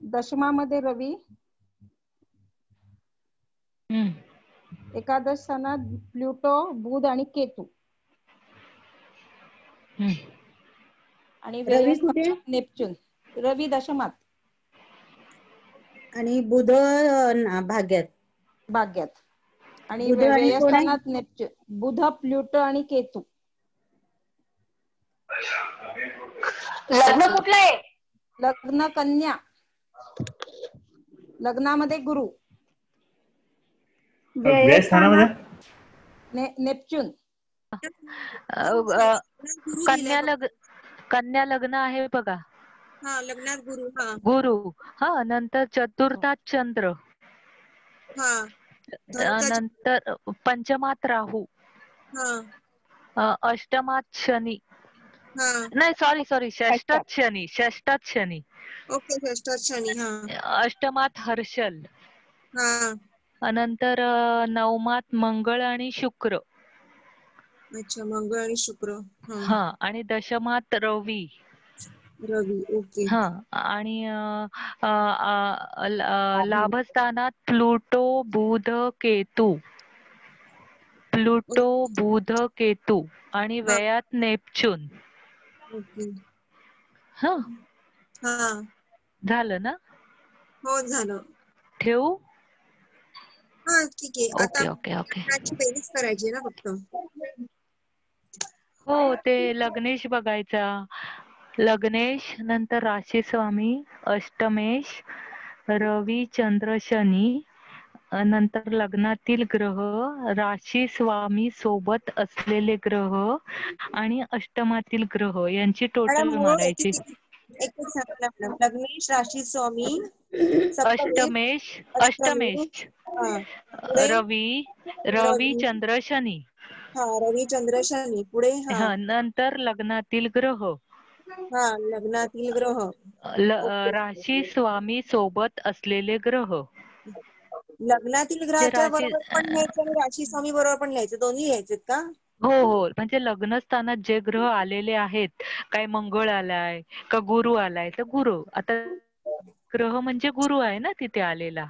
दशमामध्ये रवी, एकादश स्थानात प्लुटो, बुध आणि केतू, आणि रवी कुठे? नेपच्यून. रवी दशमात आणि बुध भाग्यात आणि बुध आणि कोण आहे? व्ययस्थानात नेपच्यून, बुध, प्लुटो आणि केतू. लग्न कुठलं आहे? लग्न कन्या, लग्नामध्ये गुरु, व्ययस्थानामध्ये नेपच्यून. कन्या लग्न आहे बघा. हा, लग्नात गुरु. गुरु. हा, नंतर चतुर्थात चंद्र, नंतर पंचमात राहू, अष्टमात शनी, नाही सॉरी षष्ठात शनी, ओके, षष्ठात शनी. अष्टमात हर्षल, नंतर नवमात मंगळ आणि शुक्र. अच्छा, मंगळ आणि शुक्र. हा, आणि दशमात रवी. ओके. हा, आणि लाभस्थानात प्लुटो, बुध, केतू. प्लुटो, बुध, केतू आणि व्ययात नेपच्यून. हा, झालं ना? हो, झालं. ठेवू? हा, ठीक आहे. आता ओके. बेरीज करायची ना फक्त. हो, ते लग्नेश बघायचा. लग्नेश, नंतर राशी स्वामी, अष्टमेश, रवी, चंद्र, शनी, नंतर लग्नातील ग्रह, राशी स्वामी सोबत असलेले ग्रह आणि अष्टमातील ग्रह यांची टोटल मारायची. लग्नेश, राशी स्वामी, अष्टमेश, रवी, चंद्र, शनी. रवी, चंद्र, शनी. पुढे नंतर लग्नातील ग्रह. लग्नातील ग्रह. राशी स्वामी सोबत असलेले ग्रह. लग्नातील ग्रहाच्या बरोबर पण लिहायचं आणि राशी स्वामी बरोबर पण लिहायचं, दोन्ही लिहायचे का? हो, म्हणजे लग्न स्थानात जे ग्रह आलेले आहेत, काय मंगळ आलाय का गुरु आलाय, तर गुरु. आता ग्रह म्हणजे गुरु आहे ना तिथे आलेला.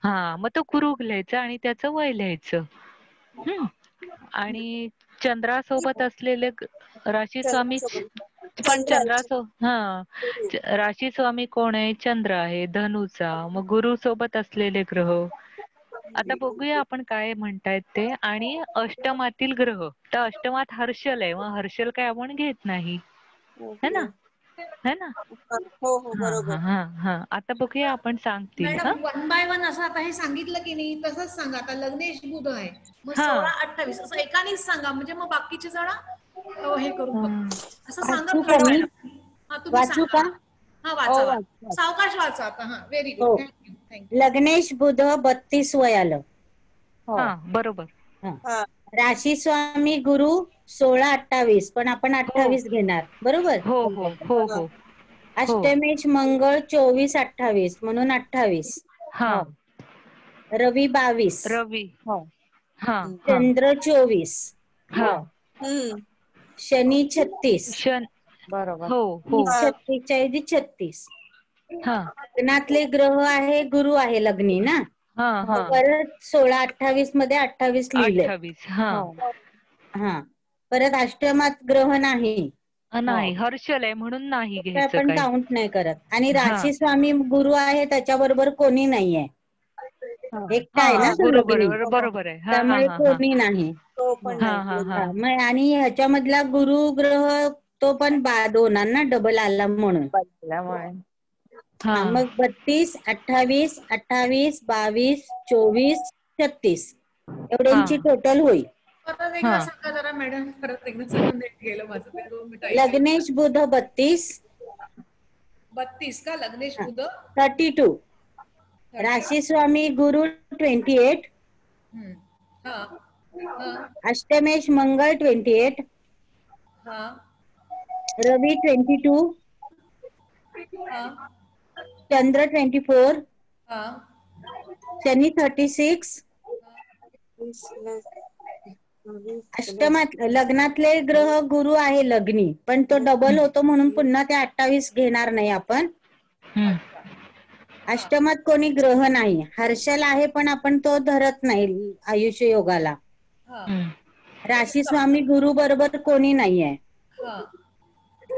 हा, मग तो गुरु लिहायचा आणि त्याचं वय लिहायचं. आणि चंद्रासोबत असलेले राशी स्वामी पण राशी स्वामी कोण आहे? चंद्र आहे, धनुचा. मग गुरु सोबत असलेले ग्रह. आता बघूया आपण काय म्हणतायत ते. आणि अष्टमातील ग्रह, तर अष्टमात हर्षल आहे, मग हर्षल काय आपण घेत नाही, है ना? हो, बरोबर. हा, आता बघूया आपण सांगतील. मॅडम, 1 बाय 1 असं आता हे सांगितलं की नाही, तसंच सांगा. आता लग्नेश बुध आहे, मग 16-28 असं एकानेच सांगा, म्हणजे मग बाकीचे जण हे करून बघ असं सांगा. तुम्ही सांगा. हा, वाचा. सावकाश वाचा आता. हा, व्हेरी गुड. थँक्यू. लग्नेश बुध 32 वय आलं. बरोबर. राशी स्वामी गुरु 16-28, पण आपण 28 घेणार. बरोबर. हो. अष्टमेश मंगळ 24-28 म्हणून 28. रवी 22. चंद्र 24. शनी 36. बरोबर. 36. लग्नातले ग्रह आहे, गुरु आहे लग्नी ना. परत 16-28 मध्ये 28 लिहिले. परत अष्टमात ग्रह नाही, हर्षल आहे म्हणून नाही घ्यायचं, आपण काउंट नाही करत. आणि राशी स्वामी गुरु आहे, त्याच्याबरोबर कोणी नाहीये, एकटा आहे ना लग्नी, बरोबर आहे. त्यामुळे कोणी नाही. आणि ह्याच्यामधला गुरु ग्रह तो पण बाद होणार ना, डबल आला म्हणून. मग 32, 28, 28, 22, 24, 36 एवढ्यांची टोटल होईल. परत एकदा सांगा जरा मॅडम, परत एकदा सांगा. नेट गेलं माझं ते 2 मिनिटं. लग्नेश बुध 32. का लग्नेश बुध? 32. राशी स्वामी गुरु 28. अष्टमेश मंगळ 28. रवी 22. चंद्र 24. शनी 36. अष्टमात लग्नातले ग्रह गुरु आहे लग्नी, पण तो डबल होतो म्हणून पुन्हा ते 28 घेणार नाही आपण. अष्टमात कोणी ग्रह नाही. हर्षल आहे पण आपण तो धरत नाही आयुष्य योगाला. राशी स्वामी गुरु बरोबर कोणी नाहीये.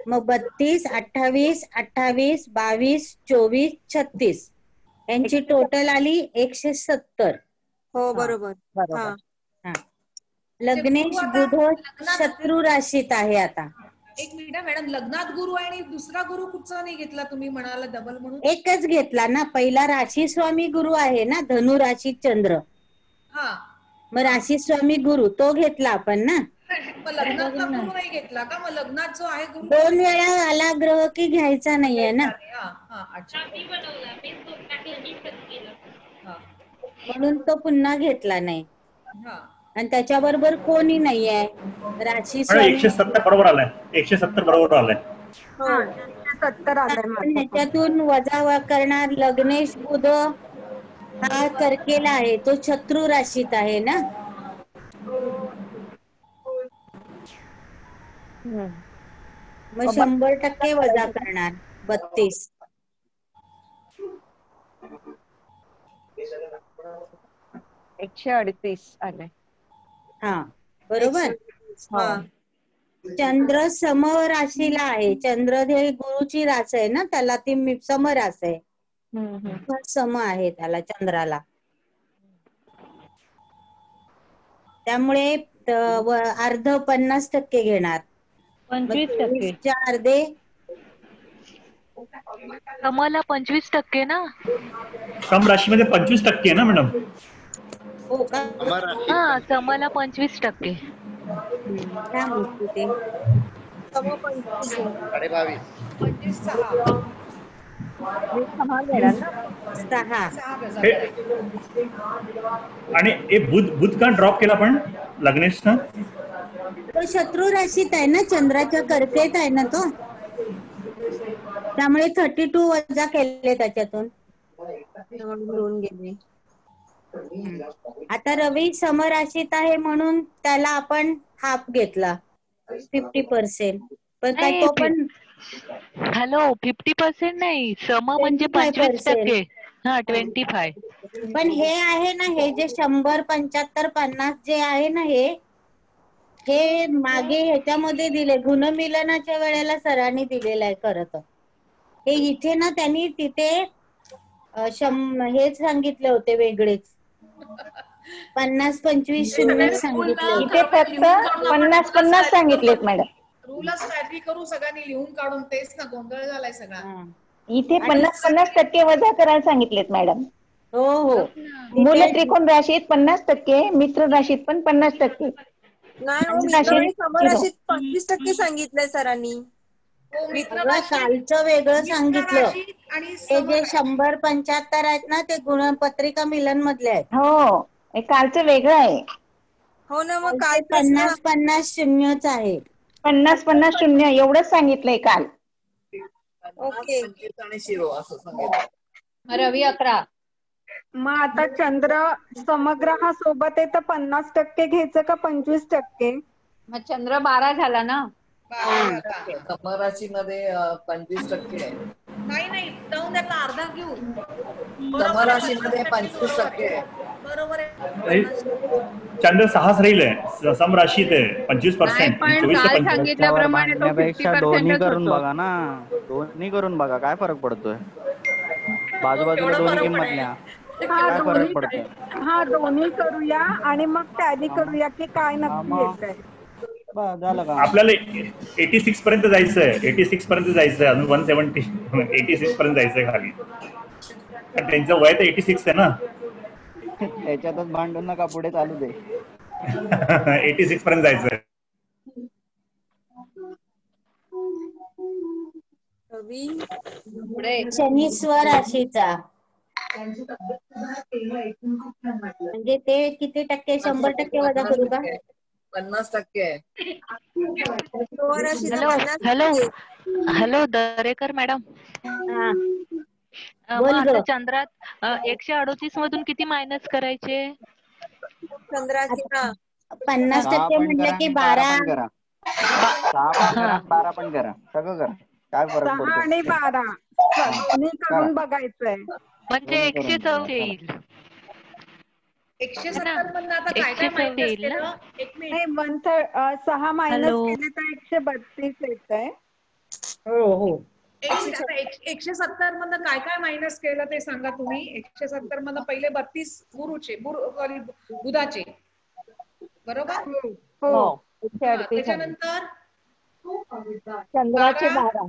मग 32, 28, 28, 22, 24, 36 यांची टोटल आली 170. हो बरोबर. लग्नेश बुध शत्रू राशीत आहे आता. एक मिनिट मॅडम, लग्नात गुरु आहे आणि दुसरा गुरु कुठचा नाही घेतला तुम्ही म्हणाला डबल म्हणून? एकच घेतला ना. पहिला राशी स्वामी गुरु आहे ना, धनु राशी चंद्र. मग राशी स्वामी गुरु तो घेतला आपण ना. मग लग्नातला गुरु नाही घेतला का? मग लग्नात जो आहे गुरु 2 वेळा आला ग्रह की घ्यायचा नाहीये ना, म्हणून तो पुन्हा घेतला नाही. आणि त्याच्याबरोबर कोणी नाहीये. राशी स्वामी 170 बरोबर आलाय. 170 बरोबर आलाय. 70 आलाय. ह्याच्यातून वजा करणार. लग्नेश बुध हा कर्केला आहे, तो शत्रू राशीत आहे ना. मग 100% वजा करणार. 32. एकशे 38 आले. हा बरोबर. चंद्र सम राशीला आहे. चंद्र हे गुरुची रास आहे ना, त्याला ती सम रास आहे. सम आहे त्याला चंद्राला. त्यामुळे अर्ध 50% घेणार. 25%. अर्धे समला 25% ना. सम राशीमध्ये 25% आहे ना मॅडम. हो का? हा, समला 25%. काय म्हणते ते? हे- आणि हे बुध का ड्रॉप केला पण लग्नेशनं? तो शत्रू राशीत आहे ना, चंद्राच्या कर्केत आहे ना तो. त्यामुळे 32 वजा केले त्याच्यातून. आता रवी समराशीत आहे म्हणून त्याला आपण हाफ घेतला, 50%. पण काय तो पण हॅलो 50% नाही, सम म्हणजे 25%. हा 25. पण हे आहे ना, हे जे 100, 75, 50 जे आहे ना, हे मागे ह्याच्यामध्ये दिले गुणमिलनाच्या वेळेला सरांनी दिलेलं आहे खरं तर. हे इथे ना त्यांनी तिथे हेच सांगितले होते वेगळेच. 50, 25, 0 सांगितले होते. इथे फक्त 50 सांगितलेत मॅडम. रूलच काहीतरी करू सगळ्यांनी लिहून काढून. तेच ना गोंधळ झालाय सगळा. इथे 50% वजा करायला सांगितलेत मॅडम. हो हो. मूल त्रिकोण राशीत 50%, मित्र राशीत पण 50%. नाही, समराशीत 25% सांगितलंय सरांनी. कालचं वेगळं सांगितलं. हे जे 100, 75 आहेत ना, ते गुणपत्रिका मिलन मधले आहेत. हो, हे कालचं वेगळं आहे. हो ना. मग काय 50, 50 शून्यच आहे. 50, 0 एवढंच सांगितलंय काल. ओके. रवी 11. मग आता चंद्र समग्रहासोबत आहे तर 50% घ्यायचं का 25%? मग चंद्र 12 झाला ना. समराशी मध्ये 25% आहे. नाही जाऊन त्यातला अर्धा घेऊ. समराशी मध्ये 25% आहे. बरोबर आहे. चंद्र 6 राहील सम राशीत आहे. 25%. पण काल सांगितल्याप्रमाणे तो 50% दोन्ही करून बघा ना. दोन्ही करून बघा काय फरक पडतोय. बाजूबाजूला दोन्ही किंमतल्या काय फरक पडतोय. हा, दोन्ही करूया आणि मग टॅली करूया की काय नक्की येतंय. झालं का? आपल्याला 86 पर्यंत जायचंय. 86 पर्यंत जायचंय. अजून 170 86 पर्यंत जायचंय खाली. त्यांचं वय तर 86 आहे ना. त्याच्यातच भांडून नका, पुढे चालू दे. 86 पर्यंत जायचंय. शनी स्वराशीचा म्हणजे ते किती टक्के? 100% वजा करू का? 50% आहे. Hello Darekar madam. आता चंद्रात 138 मधून किती मायनस करायचे? 50% म्हणलं की 12 पण करा. 6 पण करा 12 पण करा, सगळं करा. काय फरक 6 पडतो? आणि 12 दोन्ही करून बघायचंय. म्हणजे 114 येईल. 170 मधनं आता काय काय मायनस केलं? एक मिनिट. नाही 6 मायनस केले तर 132 येत आहे. हो. एक मिनिट, आता 170 मधनं काय काय मायनस केलं ते सांगा तुम्ही. 170 मधनं पहिले 32 बुधाचे बरोबर. हो. त्याच्यानंतर चंद्राचे 12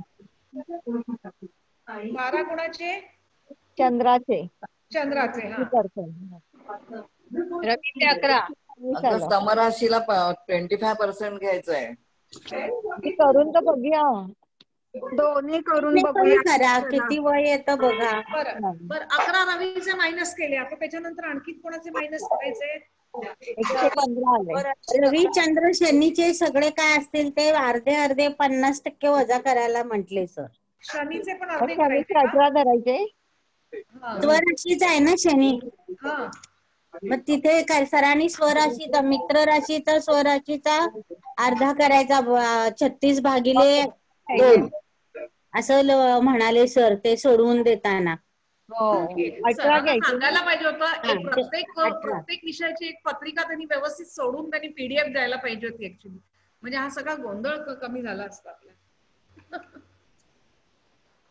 12 कोणाचे? चंद्राचे चंद्राचे. हा रवीचे 11. अगं समराशीला 25% घ्यायचंय. करून तर बघूया. दोन्ही करून बघूया. करा, किती वय येतं बघा. बरं 11 रवीचे मायनस केले. आता त्याच्यानंतर आणखी कोणाचे मायनस करायचे? 115 आले. रवी चंद्र शनीचे सगळे काय असतील ते अर्धे 50% वजा करायला म्हटले सर. शनीचे पण मग अर्धे शनी करायचे का? 18 धरायचे. स्वराशीच आहे ना शनी. मग तिथे काय सरांनी स्वराशीचा मित्र राशीचा स्वराशीचा अर्धा करायचा 36 भागिले 2 असं म्हणाले सर ते सोडवून देताना. 18 घ्यायचे. सांगायला पाहिजे होतं. प्रत्येक विषयाची एक पत्रिका त्यांनी व्यवस्थित सोडून त्यांनी PDF द्यायला पाहिजे होती ऍक्च्युली. म्हणजे हा सगळा गोंधळ कमी झाला असता आपला.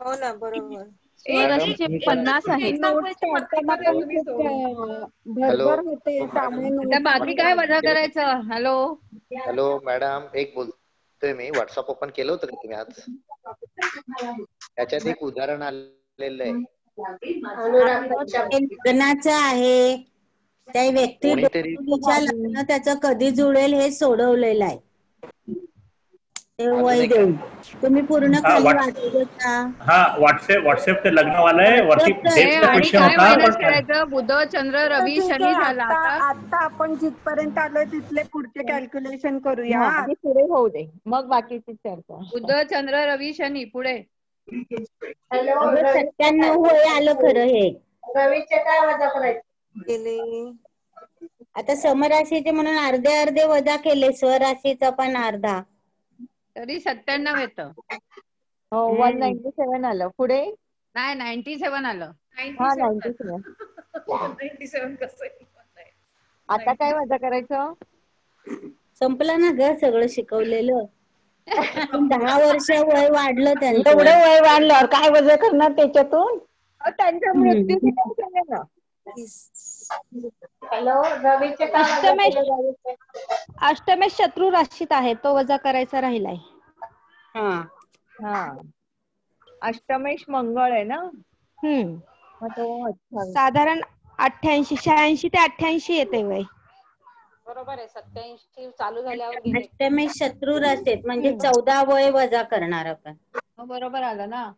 हो ना, बरोबर. स्वराशीचे 50 आहेत. भरभर होते आता बाकी काय वजा करायचं? हॅलो मॅडम, एक बोलतोय मी. व्हॉट्सअप ओपन केलं होतं का तुम्ही आज? त्याच्यात एक उदाहरण आलेलं आहे. लग्नाचं आहे त्या व्यक्ती लग्न त्याचं कधी जुळेल हे सोडवलेलं आहे. ते वय देऊन तुम्ही पूर्ण खाली वाचलं का? हा व्हॉट्सअप ते लग्नवाला आहे वरती डेटचा आणि क्वेश्चन काय होता. मायनस करायचं? बुध चंद्र रवी शनी झाला. आता आपण जिथपर्यंत आलोय तिथले पुढचे कॅल्क्युलेशन करूया. आधी पुढे होऊ दे, मग बाकीची चर्चा. बुध चंद्र रवी शनी पुढे. 97 वय आलं खरं हे. रवीचे काय वजा करायचे? आता समराशीचे म्हणून अर्धे वजा केले, स्वराशीचा पण अर्धा. तरी 97 येतं. हो 197 आलं. पुढे नाही 97 आलं. हा 97. 97 कसं? आता काय वजा करायचं? संपलं ना ग सगळं शिकवलेलं. 10 वर्ष वय वाढलं त्यांचं. एवढं वय वाढल्यावर काय वजा करणार त्याच्यातून? त्यांचा मृत्यू. हॅलो, रवीचे काय? अष्टमेश शत्रू राशीत आहे, तो वजा करायचा राहिलाय. हा अष्टमेश मंगळ आहे ना. मग तो साधारण 86 ते 88 येते वय. बरोबर आहे. 87 चालू झाल्यावर अष्टमेश शत्रू राशीत म्हणजे 14 वय वजा करणार आपण. बरोबर आलं ना.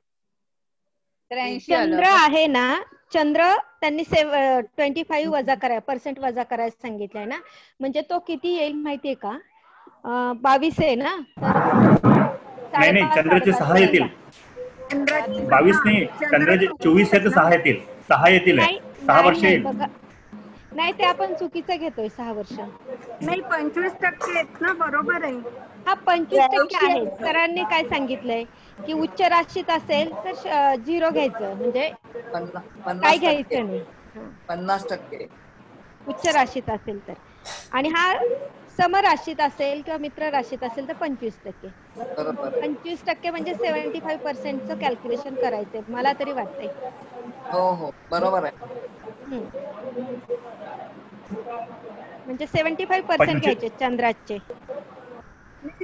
तर 80 चंद्र आहे ना, चंद्र त्यांनी 25 वजा कराय % वजा करायला सांगितलंय ना. म्हणजे तो किती येईल माहितीये का? 22 आहे ना. नाही चंद्राचे 6 येतील. 22 नाही, चंद्राचे 24 आहे तर 6 येतील. 6 येतील. 6 वर्ष येईल. नाही ते आपण चुकीचं घेतोय. 6 वर्ष नाही 25% आहेत ना. बरोबर आहे. हा 25% आहे. सरांनी काय सांगितलंय की उच्च राशीत असेल तर 0 घ्यायचं, म्हणजे काय घ्यायचं नाही. 50% उच्च राशीत असेल तर. आणि हा समराशीत असेल किंवा मित्र राशीत असेल तर 25%. 25% म्हणजे 75% कॅल्क्युलेशन करायचंय मला तरी वाटतंय. हो बरोबर आहे. म्हणजे 75% घ्यायचे चंद्राचे.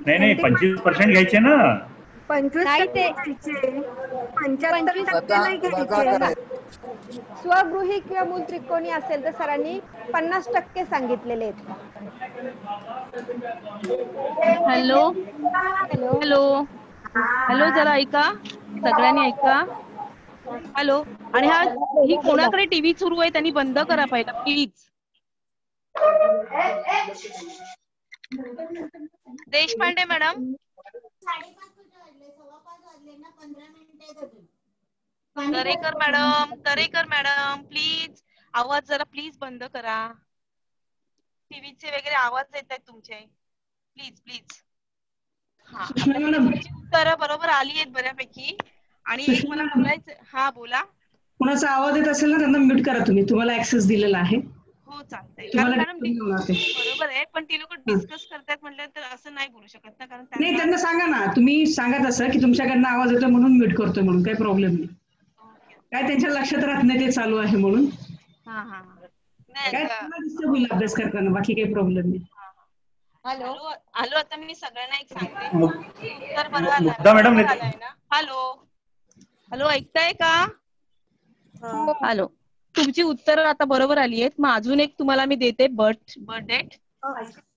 नाही 25% घ्यायचे ना. 25% नाही घ्यायचे. स्वगृही किंवा मूल त्रिकोणी असेल तर सरांनी 50% सांगितलेले आहेत. हॅलो जरा ऐका, सगळ्यांनी ऐका. हॅलो. आणि ही कोणाकडे टीव्ही सुरू आहे त्यांनी बंद करा पहिला please. Deshpande madam. Darekar madam please आवाज जरा प्लीज बंद करा. टीव्हीचे वगैरे आवाज येत आहेत तुमचे. Please please. हा तुमची उत्तरं बरोबर आली आहेत बऱ्यापैकी. आणि एक मला बोलायचं. हा बोला. कुणाचा आवाज येत असेल ना त्यांना म्यूट करा तुम्ही. तुम्हाला ऍक्सेस दिलेला आहे. हो चालतंय. तुम्हाला कारण बरोबर आहे, पण ती लोक डिस्कस करतात म्हटलं तर असं नाही बोलू शकत ना, कारण नाही त्यांना सांगा ना, तुम्ही सांगा तसं की तुमच्याकडनं आवाज येतोय म्हणून म्यूट करतोय म्हणून, काही प्रॉब्लेम नाही. काय त्यांच्या लक्षात राहत नाही ते चालू आहे म्हणून. काय डिस्टर्ब होईल अभ्यास करताना, बाकी काही प्रॉब्लेम नाही. Hello hello. आता मी सगळ्यांना एक सांगते. उत्तर मुग्धा मॅडम आलंय ना. हॅलो हॅलो, ऐकताय का? हॅलो. तुमची उत्तरं आता बरोबर आली आहेत. मग अजून एक तुम्हाला मी देते बर्थ डेट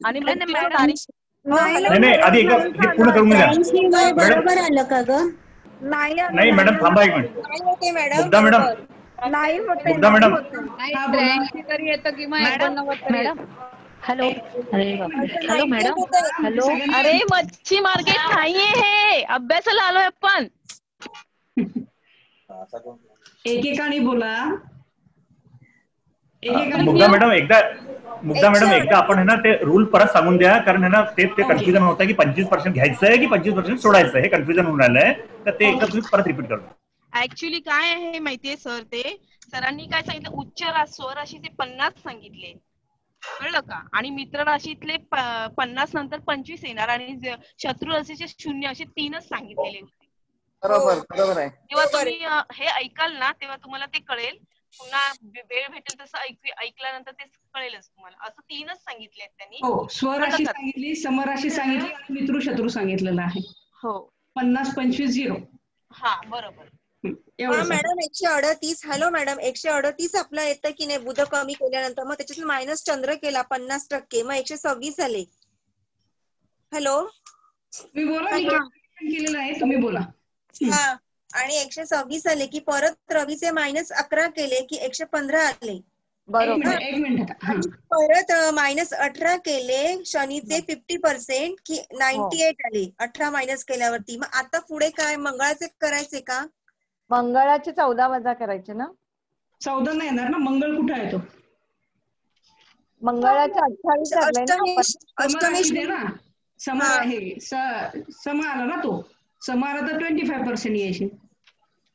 आणि मृत्यूची तारीख. नाही आधी हे पूर्ण करून घ्या. बरोबर आलं का ग? नाही मॅडम थांबा एक मिनिट. मुग्धा मॅडम नाही होते. मुग्धा मॅडम 83 तरी येतं किंवा 89 तरी येतं. Hello hello madam. हॅलो. अरे मच्छी मार्केट नाहीये हे, अभ्यासाला आलोय आपण. एकेकाने बोला. मुग्धा मॅडम एकदा आपण है ना ते रूल परत सांगून द्या, कारण है ना ते कन्फ्युजन होतं की 25% घ्यायचंय की 25% सोडायचं, हे कन्फ्युजन होऊन राहिलंय. तर ते एकदा तुम्ही परत रिपीट करा. ऍक्च्युली काय आहे माहितीये सर, ते सरांनी काय सांगितलं, उच्च स्वराशीचे 50 सांगितले, कळलं का? आणि मित्र राशीतले 50 नंतर 25 येणार आणि शत्रू राशीचे 0 असे 3च सांगितलेले होते. बरोबर आहे. तेव्हा तुम्ही हे ऐकाल ना तेव्हा तुम्हाला ते कळेल. पुन्हा वेळ भेटेल तसं ऐकल्यानंतर ते कळेलच तुम्हाला. असं 3च सांगितले आहेत त्यांनी. हो, स्वराशी सांगितली, समराशी सांगितली आणि मित्र शत्रू सांगितलेलं आहे. हो. 50 25 0. हा बरोबर. मॅडम 138. हॅलो मॅडम, 138 आपला येतं की नाही बुध कमी केल्यानंतर, मग त्याच्यात मायनस चंद्र केला 50%, मग 126 आले. हॅलो मी बोला केलेलं आहे, तुम्ही बोला. हा, आणि 126 आले की परत रवीचे -11 केले की 115 आले. बरोबर. एक मिनिट. परत -18 केले शनीचे 50% की 98 आले. 18 मायनस केल्यावरती. मग आता पुढे काय मंगळाचे करायचे का? मंगळाचे 14 वजा करायचे ना. 14 नाही येणार ना, मंगळ कुठे आहे तो? मंगळाचे 28 धरले ना. सम आहे, सम आला ना तो. सम आला तर 25% यायचे.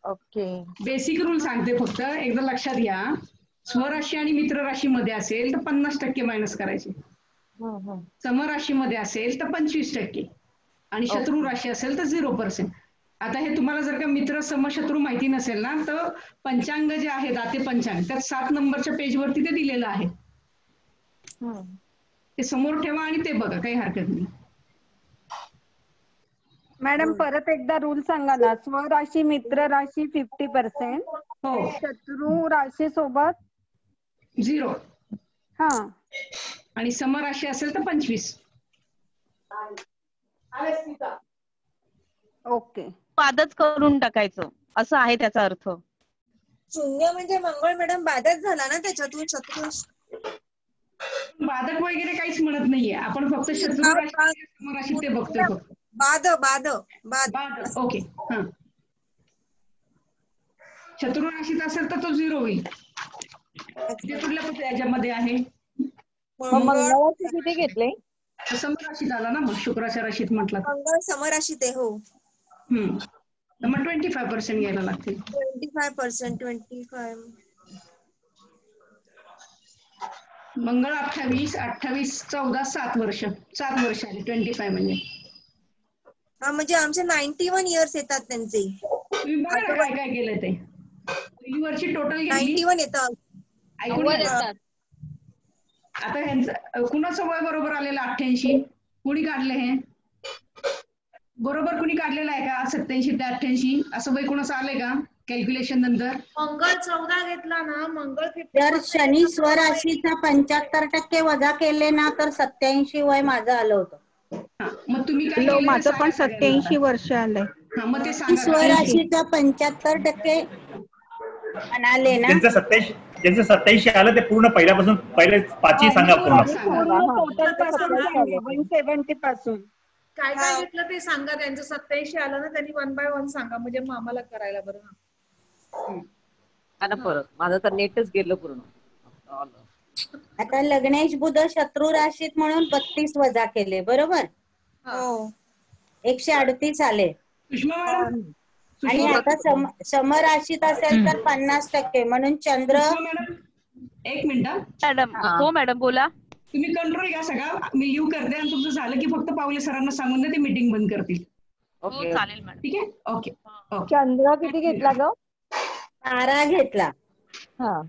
ओके. बेसिक रूल सांगते फक्त, एकदा लक्षात घ्या. स्वराशी आणि मित्र राशीमध्ये असेल तर 50% मायनस करायचे. समराशीमध्ये असेल तर 25% आणि शत्रू राशी असेल तर 0%. आता हे तुम्हाला जर का मित्र समशत्रू माहिती नसेल ना, तर पंचांग जे आहे दाते पंचांग, त्यात 7 नंबरच्या पेजवरती ते दिलेलं आहे. ते समोर ठेवा आणि ते बघा, काही हरकत नाही. मॅडम परत एकदा रूल सांगा ना. स्वराशी मित्र राशी 50%, शत्रू राशी सोबत 0. हा, आणि समराशी असेल तर 25. ओके. पादच करून टाकायचं असं आहे त्याचा अर्थ. 0 म्हणजे मंगळ मॅडम बाधच झाला ना त्याच्यातून. शत्रू बाधक वगैरे काहीच म्हणत नाहीये आपण, फक्त शत्रू राशी ते बघतोय फक्त. बाध. ओके. हा, शत्रू राशीत असेल तर तो 0 होईल. ते कुठल्या याच्यामध्ये आहे? मंगळाचे किती घेतले? समराशीत आला ना, मग शुक्राच्या राशीत म्हटलं. मंगळ समराशीत आहे. हो. तर मग 25% घ्यायला लागतील. 25%. 25. मंगळ 28, 14 7 वर्ष. 7 वर्ष आले 25 म्हणजे. हा, म्हणजे आमचे 91 इयर्स येतात त्यांचे. तुम्ही बघा ना काय काय केलंय ते. पहिली वर्षी टोटल 91 येतात. ऐकून येतात. आता ह्यांचं कुणाचं वय बरोबर आलेलं 88? कुणी काढले हे बरोबर? कुणी काढलेलं आहे का 87 ते 88 असं वय कुणाचं आलंय का कॅल्क्युलेशन नंतर? मंगळ 14 घेतला ना, मंगळ 50. जर शनी स्वराशीचा 75% वजा केले ना तर 87 वय माझं आलं होतं. मग तुम्ही काय केलं? माझं पण 87 वर्ष आलंय. मग ते सांगा. स्वराशीचा 75% म्हणाले ना. ज्यांचं 87 आलं ते पूर्ण पहिल्यापासून पहिले 5 सांगा पूर्ण. टोटल पासून 170 पासून. काय काय घेतलं ते सांगा. त्यांचं 87 आलं ना, त्यांनी 1 by 1 सांगा, म्हणजे आम्हाला करायला बरं. परत माझं तर नेटच गेलं पूर्ण. आता लग्नेश बुध शत्रू राशीत म्हणून 32 वजा केले, बरोबर? हो. 138 आले. सुषमा मॅडम, आणि आता समराशीत असेल तर 50% म्हणून चंद्र. सुषमा मॅडम, एक मिनिट. मॅडम, हो मॅडम बोला. तुम्ही कंट्रोल घ्या सगळा. मी लिव्ह करते आणि तुमचं झालं की फक्त पावले सरांना सांगून द्या, ते मीटिंग बंद करतील. हो चालेल मॅडम. ठीक आहे, ओके. चंद्र किती घेतला ग? 12 घेतला. हा.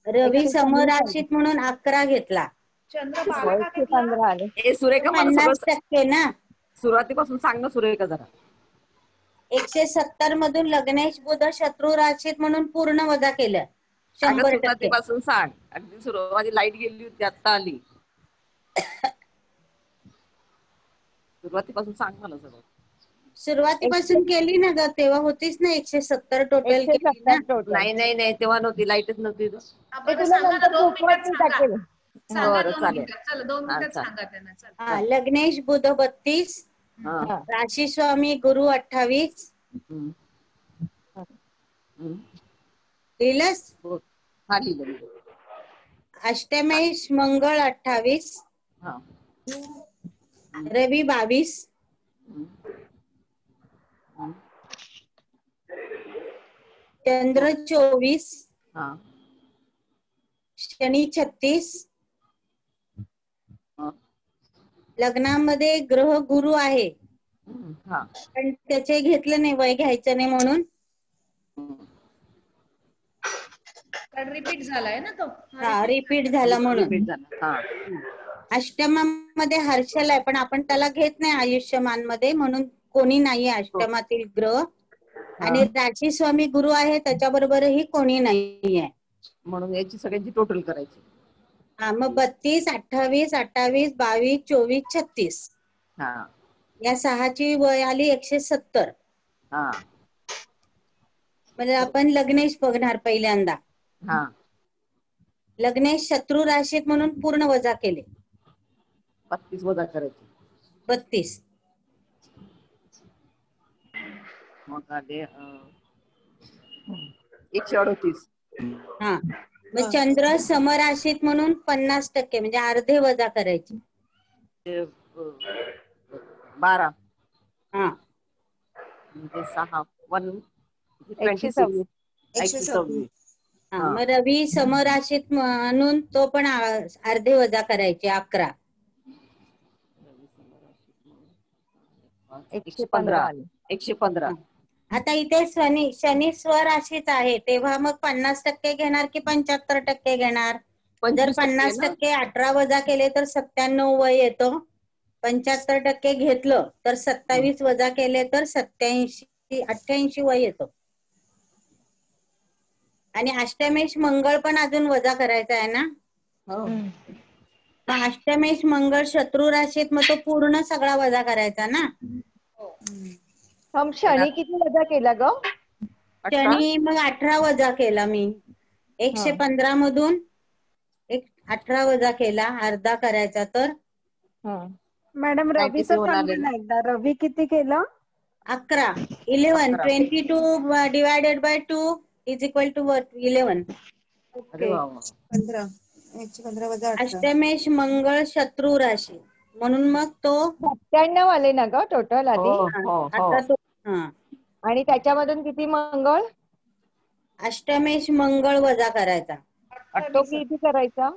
रवी समराशीत म्हणून 11 घेतला. चंद्र 12 का घेतला? 15 आले. ए सुरेखा, मला 50% ना. सुरुवातीपासून सांग ना सुरेखा जरा. 170 मधून लग्नेश बुध शत्रू राशीत म्हणून पूर्ण वजा केलं. 100%. सुरुवातीपासून सांग. अगदी सुरुवाती लाईट गेली होती, आता आली. सुरुवातीपासून सांग मला सगळं. सुरुवातीपासून केली ना ग, तेव्हा होतीच ना 170 टोटल केली ना. नाही तेव्हा नव्हती, लाईटच नव्हती. बरं सांगा ना, 2 मिनिटात सांगा. सांगा बरं, 2 चालेल. मिनिटात. चला 2 मिनिटात सांगा त्यांना. चला. हा, लग्नेश बुध 32, राशी स्वामी गुरु 28. लिहिलंस? हा, लिहिलं. अष्टमेश मंगळ 28, रवी 22, चंद्र 24, शनी 36. लग्नामध्ये ग्रह गुरु आहे, पण त्याचे घेतलं नाही, वय घ्यायचं नाही म्हणून. कारण रिपीट झालाय ना तो. हा, रिपीट झाला म्हणून. अष्टमामध्ये हर्षल आहे, पण आपण त्याला घेत नाही आयुष्यमान मध्ये, म्हणून कोणी नाहीये अष्टमातील ग्रह. आणि राशी स्वामी गुरु आहे, त्याच्याबरोबरही कोणी नाहीये, म्हणून याची सगळ्यांची टोटल करायची. हा, मग 32, 28, 28, 22, 24, 36. या 6ची वय आली 170. म्हणजे आपण लग्नेश बघणार पहिल्यांदा. लग्नेश शत्रू राशीत म्हणून पूर्ण वजा केले. 32 वजा करायची. 32. मग आले 138. हा, मग चंद्र समराशीत म्हणून 50% म्हणजे अर्धे वजा करायचे. 12. हा, म्हणजे 6 126. 126. हा, मग रवी समराशीत म्हणून तो पण अर्धे वजा करायचे 11. 115. 115. आता इथे शनी स्वराशीच आहे, तेव्हा मग 50% घेणार की 75% घेणार? जर 50% 18 वजा केले तर 97 वय येतो. 75% घेतलं तर 27 वजा केले तर 88 वय येतो. आणि अष्टमेश मंगळ पण अजून वजा करायचा आहे ना. मग अष्टमेश मंगळ शत्रू राशीत, मग तो पूर्ण सगळा वजा करायचा ना. शनी किती वजा केला ग? शनी मग 18 वजा केला मी. 115 मधून 18 वजा केला, अर्धा करायचा तर. मॅडम रवीचं सांगा ना एकदा, रवी किती केलं? 11. 11. 22 divided by 2 is equal to 11. Okay. 15. 115 वजा 18. अष्टमेश मंगळ शत्रू राशी म्हणून मग तो 97 आले ना ग टोटल आधी. आता तो आणि त्याच्यामधून किती मंगळ? अष्टमेश मंगळ वजा करायचा. तो किती करायचा?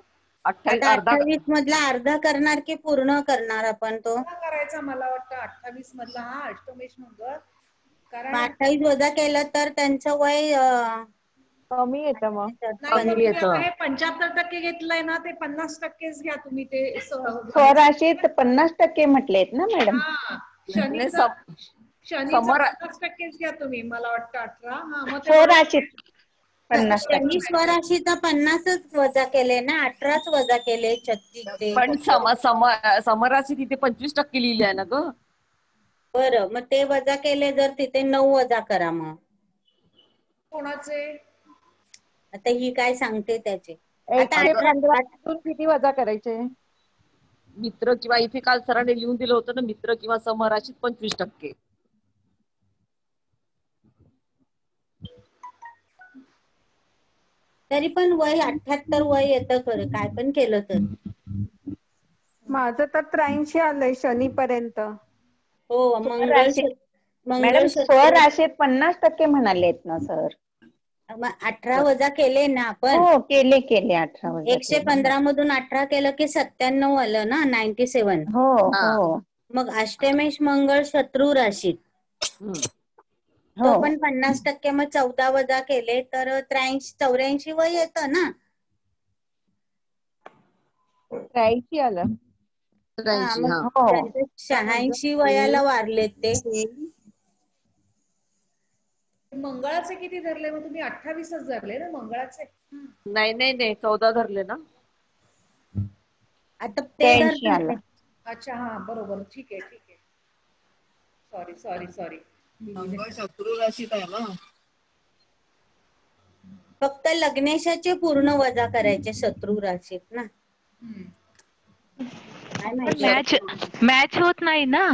28 मधला अर्धा करणार की पूर्ण करणार आपण तो? करायचा मला वाटतं 28 मधला. हा, अष्टमेश मंगळ. कारण 28 वजा केलं तर त्यांचं वय कमी येतं. मग 75% घेतलंय ना, ते 50%च घ्या तुम्ही. ते स्वराशीत 50% म्हटलेत ना मॅडम. शनीचा 50%च घ्या तुम्ही, मला वाटतं 18. हा, मग स्वराशीत शनी स्वराशीचा 50च वजा केले ना, 18च वजा केले 36. पण समराशी तिथे 25% लिहिले आहे ना ग. बरं, मग ते वजा केले जर तिथे 9 वजा करा. मग कोणाचे? आता ही काय सांगते त्याचे. 115 किती वजा करायचे? मित्र किंवा इथे काल सरांनी लिहून दिलं होतं ना, मित्र किंवा समराशीत 25%. तरी पण वय 78 वय येतं खरं काय पण केलं तर. माझं तर 83 आलंय शनीपर्यंत. हो मॅडम मंगळ स्वराशीत 50% म्हणालेत ना सर. 18 वजा केले ना आपण. हो केले 18 वजा 115 मधून 18 केलं की 97 आलं ना 97. हो हो. मग अष्टमेश मंगळ शत्रू राशीत. तो पण 50%. मग 14 वजा केले तर 84 वय येतं ना. 83 आलं. 86 वयाला वारलेत ते. मंगळाचे किती धरले मग तुम्ही? 28च धरले ना मंगळाचे? नाही 14 धरले ना. आता ते धरतात. अच्छा हा बरोबर ठीक आहे. सॉरी. मंगळ शत्रू राशीत आहे ना. फक्त लग्नेशाचे पूर्ण वजा करायचे शत्रू राशीत ना. मॅच होत नाही ना.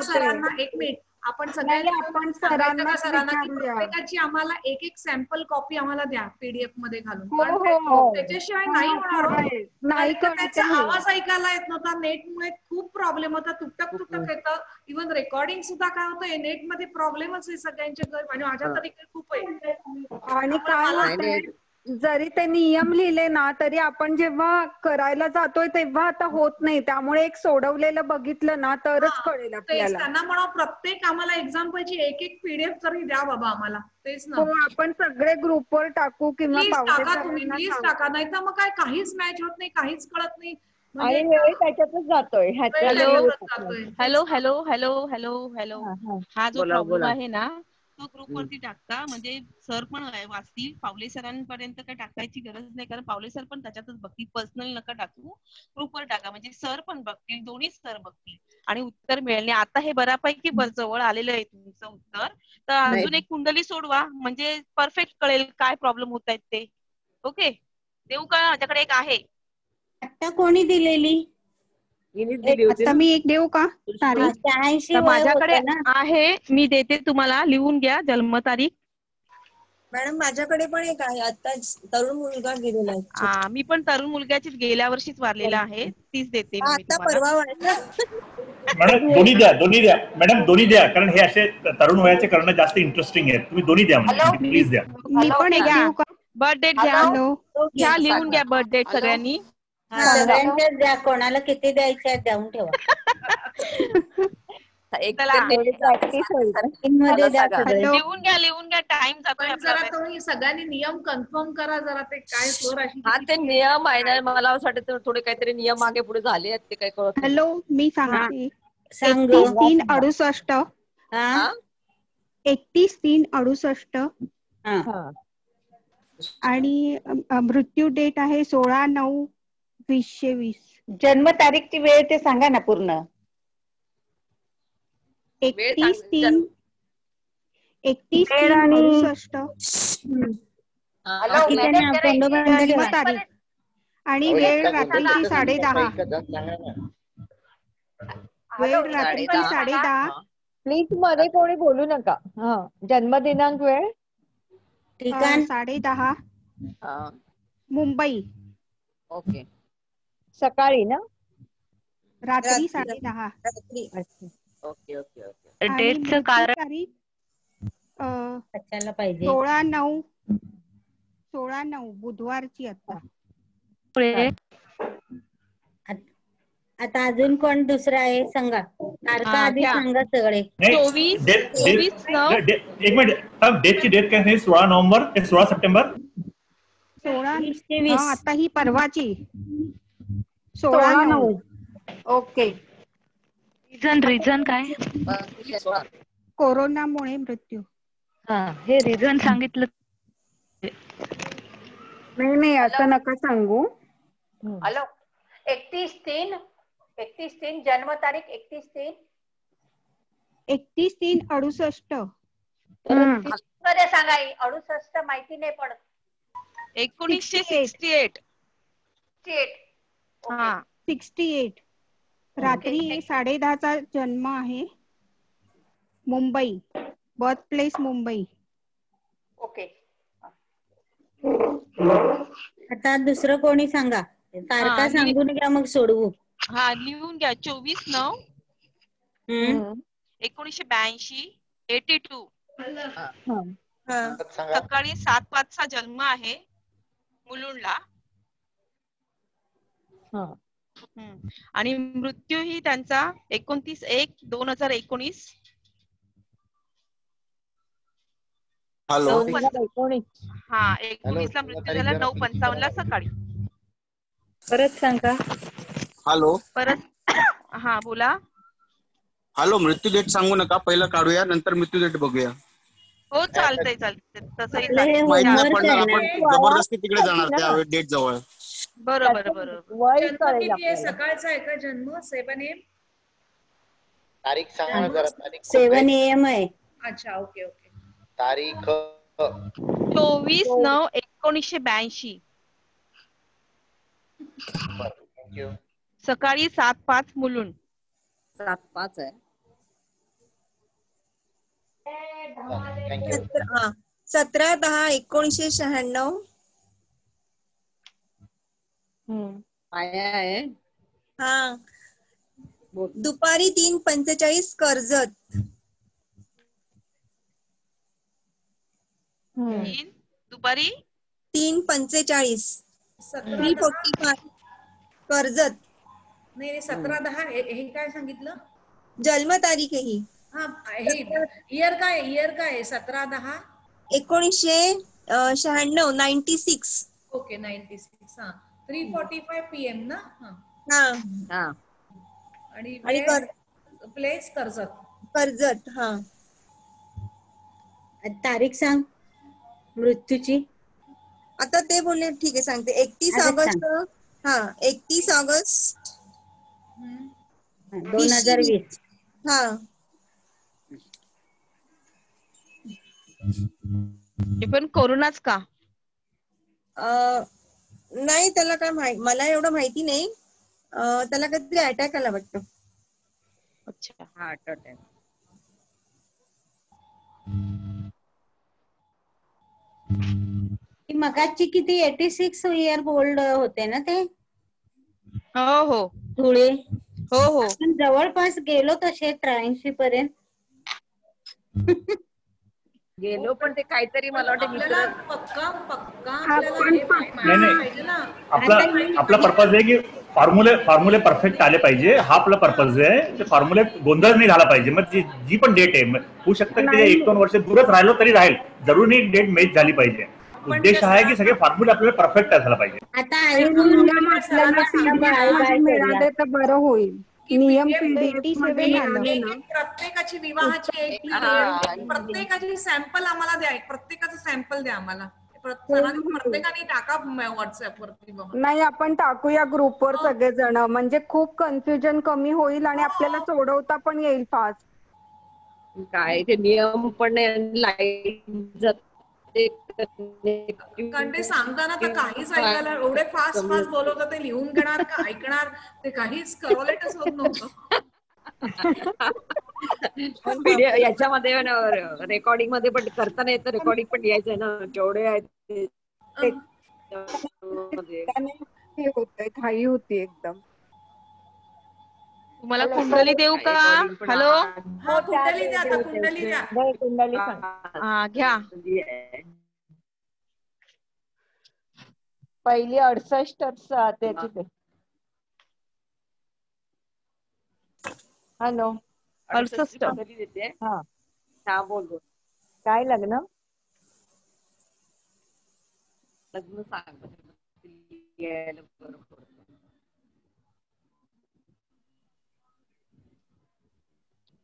सरांना एक मिनिट आपण सगळ्यांना सांगायचं का सरांना की प्रत्येकाची आम्हाला एक सॅम्पल कॉपी आम्हाला द्या पीडीएफ मध्ये घालून. त्याच्याशिवाय नाही होणार. त्याचा आवाज ऐकायला येत नव्हता. नेटमुळे खूप प्रॉब्लेम होता. तुटक येतं. इव्हन रेकॉर्डिंग सुद्धा काय होतं नेट मध्ये प्रॉब्लेमच आहे सगळ्यांच्या आणि माझ्या तरी खूप आहे. आणि काय होतंय जरी ते नियम लिहिले ना तरी आपण जेव्हा करायला जातोय तेव्हा आता होत नाही. त्यामुळे एक सोडवलेलं बघितलं ना तरच कळेल आपल्याला. त्यांना म्हणा प्रत्येक आम्हाला एक्झाम्पलची एक पीडीएफ तरी द्या बाबा आम्हाला. तेच ना. हो आपण सगळे ग्रुपवर टाकू किंवा प्लीज टाका नाही तर मग काय काहीच मॅच होत नाही काहीच कळत नाही. आणि वेळ त्याच्यातच जातोय. हॅलो. हा जो प्रॉब्लेम आहे ना तो ग्रुप वरती टाकता म्हणजे सर पण वाचतील. पावले सरांपर्यंत काय टाकायची गरज नाही कारण पावले सर पण त्याच्यातच बघतील. पर्सनल नका टाकू. ग्रुपवर टाका म्हणजे सर पण बघतील. दोन्ही सर बघतील आणि उत्तर मिळेल. आता हे बऱ्यापैकी जवळ आलेलं आहे तुमचं उत्तर. तर अजून एक कुंडली सोडवा म्हणजे परफेक्ट कळेल काय प्रॉब्लेम होत आहेत ते. ओके देऊ का? माझ्याकडे एक आहे. आता कोणी दिलेली? आता मी एक देऊ का? माझ्याकडे आहे. मी देते तुम्हाला. लिहून घ्या जन्मतारीख. मॅडम माझ्याकडे पण एक आहे. आता तरुण मुलगा गेलेला आहे. मी पण तरुण मुलग्याचीच गेल्या वर्षीच वारलेला आहे. तीच देते मी आता परवा मॅडम दोन्ही द्या. मॅडम दोन्ही द्या कारण हे असे तरुण वयाचे करणं जास्त इंटरेस्टिंग आहे. तुम्ही दोन्ही द्या प्लीज द्या. मी पण एक देऊ का? बर्थ डेट घ्या. लिहून घ्या बर्थ डेट सगळ्यांनी. सगळ्यांच्याच द्या. कोणाला किती द्यायचे देऊन ठेवा. लिहून घ्या टाइम जातोय. जरा तुम्ही सगळ्यांनी नियम कन्फर्म करा जरा ते काय स्वराशी. ते नियम आहे ना मला वाटतं थोडे काहीतरी नियम मागे पुढे झाले आहेत ते काय कळत. हॅलो मी सांगते. 31/3/68 31/3/68 आणि मृत्यू डेट आहे 16/9/2020. जन्मतारीखची वेळ ते सांगा ना पूर्ण. 31/3/68 जन्मतारीख आणि वेळ रात्रीची 10:30. वेळ रात्रीची 10:30. प्लीज मध्ये कोणी बोलू नका. जन्म दिनांक वेळ 10:30 मुंबई. ओके. सकाळी ना रात्री 10:30. ओके. डेटचं कारण 16/9 बुधवारची आता. आता अजून कोण दुसरा आहे सांगा. तारखा आधी सांगा सगळे. 24 एक मिनिट. डेटची डेट काय आहे? 16 नोव्हेंबर ते 16 सप्टेंबर. 16 आता ही परवाची 16/9. ओके. रिझन काय? कोरोनामुळे मृत्यू. हे रिझन सांगितलं. नाही असं नका सांगू. हॅलो 31/3 जन्मतारीख 31/3 31/3/68. मध्ये सांगा. 68 माहिती नाही पडत. 1968. 68 रात्री 10:30 जन्म आहे. Mumbai. Birth place Mumbai. Okay. आता दुसरं कोणी सांगा. तारखा सांगून घ्या मग सोडवू. हा लिहून घ्या. 24/9 1982 82 सकाळी 7:05 चा जन्म आहे मुलुंडला. आणि मृत्यू ही त्यांचा 29/1/2019. हॅलो. 19 ला मृत्यू झाला. 9:55 ला सकाळी. परत सांगा. हॅलो. परत हा बोला. हॅलो. मृत्यू डेट सांगू नका, पहिलं काढूया, नंतर मृत्यू डेट बघूया. हो चालतंय तसंही माहित नाही पडणार, आपण जबरदस्ती तिकडे जाणार त्या डेट जवळ. बरोबर. जन्म किती आहे? सकाळचा आहे का जन्म? 7 AM? तारीख सांगा जरा. तारीख 7 AM आहे. अच्छा, ओके. तारीख 24/9/1982 थँक्यू. सकाळी 7:05 मुलुंड. 7:05 आहे. 17/10/1996. पाया आहे. हा. दुपारी 3:45 कर्जत. दुपारी 3:45 3:45 कर्जत. नाही 17/10 हे काय सांगितलं? जन्मतारीख आहे ही. हा हे इयर काय? 17/10 1996 96. ओके 96. हा 3:45 PM ना. हा. आणि प्लेस कर्जत. हा. तारीख सांग मृत्यूची. आता ते बोलले ठीक आहे सांगते. 31 ऑगस्ट. हा 31 ऑगस्ट 2020. हा. हे पण कोरोनाच का? नाही त्याला काय मला एवढं माहिती नाही. त्याला काहीतरी अटॅक आला वाटतं. अच्छा. Heart attack. मगाची किती 86 इयर ओल्ड होते ना ते. हो धुळे. हो आपण जवळपास गेलो तसे 83 पर्यंत गेलो, पण ते काहीतरी मला वाटतं मित्र पक्का नाही आपला पर्पज आहे की फॉर्म्युले परफेक्ट आले पाहिजे. हा आपला पर्पज आहे. ते फॉर्म्युले गोंधळ नाही झाला पाहिजे. मग जी पण डेट आहे होऊ शकतं की 1-2 वर्ष दूरच राहिलो तरी राहील, जरूर डेट मॅच झाली पाहिजे. उद्देश हा आहे की सगळे फॉर्म्युले आपल्याला परफेक्ट झाला पाहिजे. आता मिळाले तर बरं होईल. नियम प्रत्येकाची विवाहाची एक प्रत्येकाची सॅम्पल आम्हाला द्या. प्रत्येकाचं सॅम्पल द्या आम्हाला. प्रत्येकाने टाका व्हॉट्सअप वरती. नाही आपण टाकूया ग्रुपवर सगळेजण, म्हणजे खूप कन्फ्युजन कमी होईल आणि आपल्याला सोडवता पण येईल फास्ट. काय ते नियम पण लाईट कारण ते सांगताना तर काहीच ऐकायला एवढे फास्ट बोलवतं. ते लिहून घेणार का ऐकणार ते काहीच करवलेटच होत नव्हतं. याच्यामध्ये रेकॉर्डिंग मध्ये पण करताना येतं. रेकॉर्डिंग पण यायचंय ना. केवढे आहेत हे होतंय, घाई होती एकदम. तुम्हाला कुंडली देऊ का? हॅलो. कुंडली द्या. आता कुंडली द्या. कुंडली हा घ्या. पहिली 68 त्याची ते. हॅलो. 68 देते. हा बोल. काय लग्न सांग.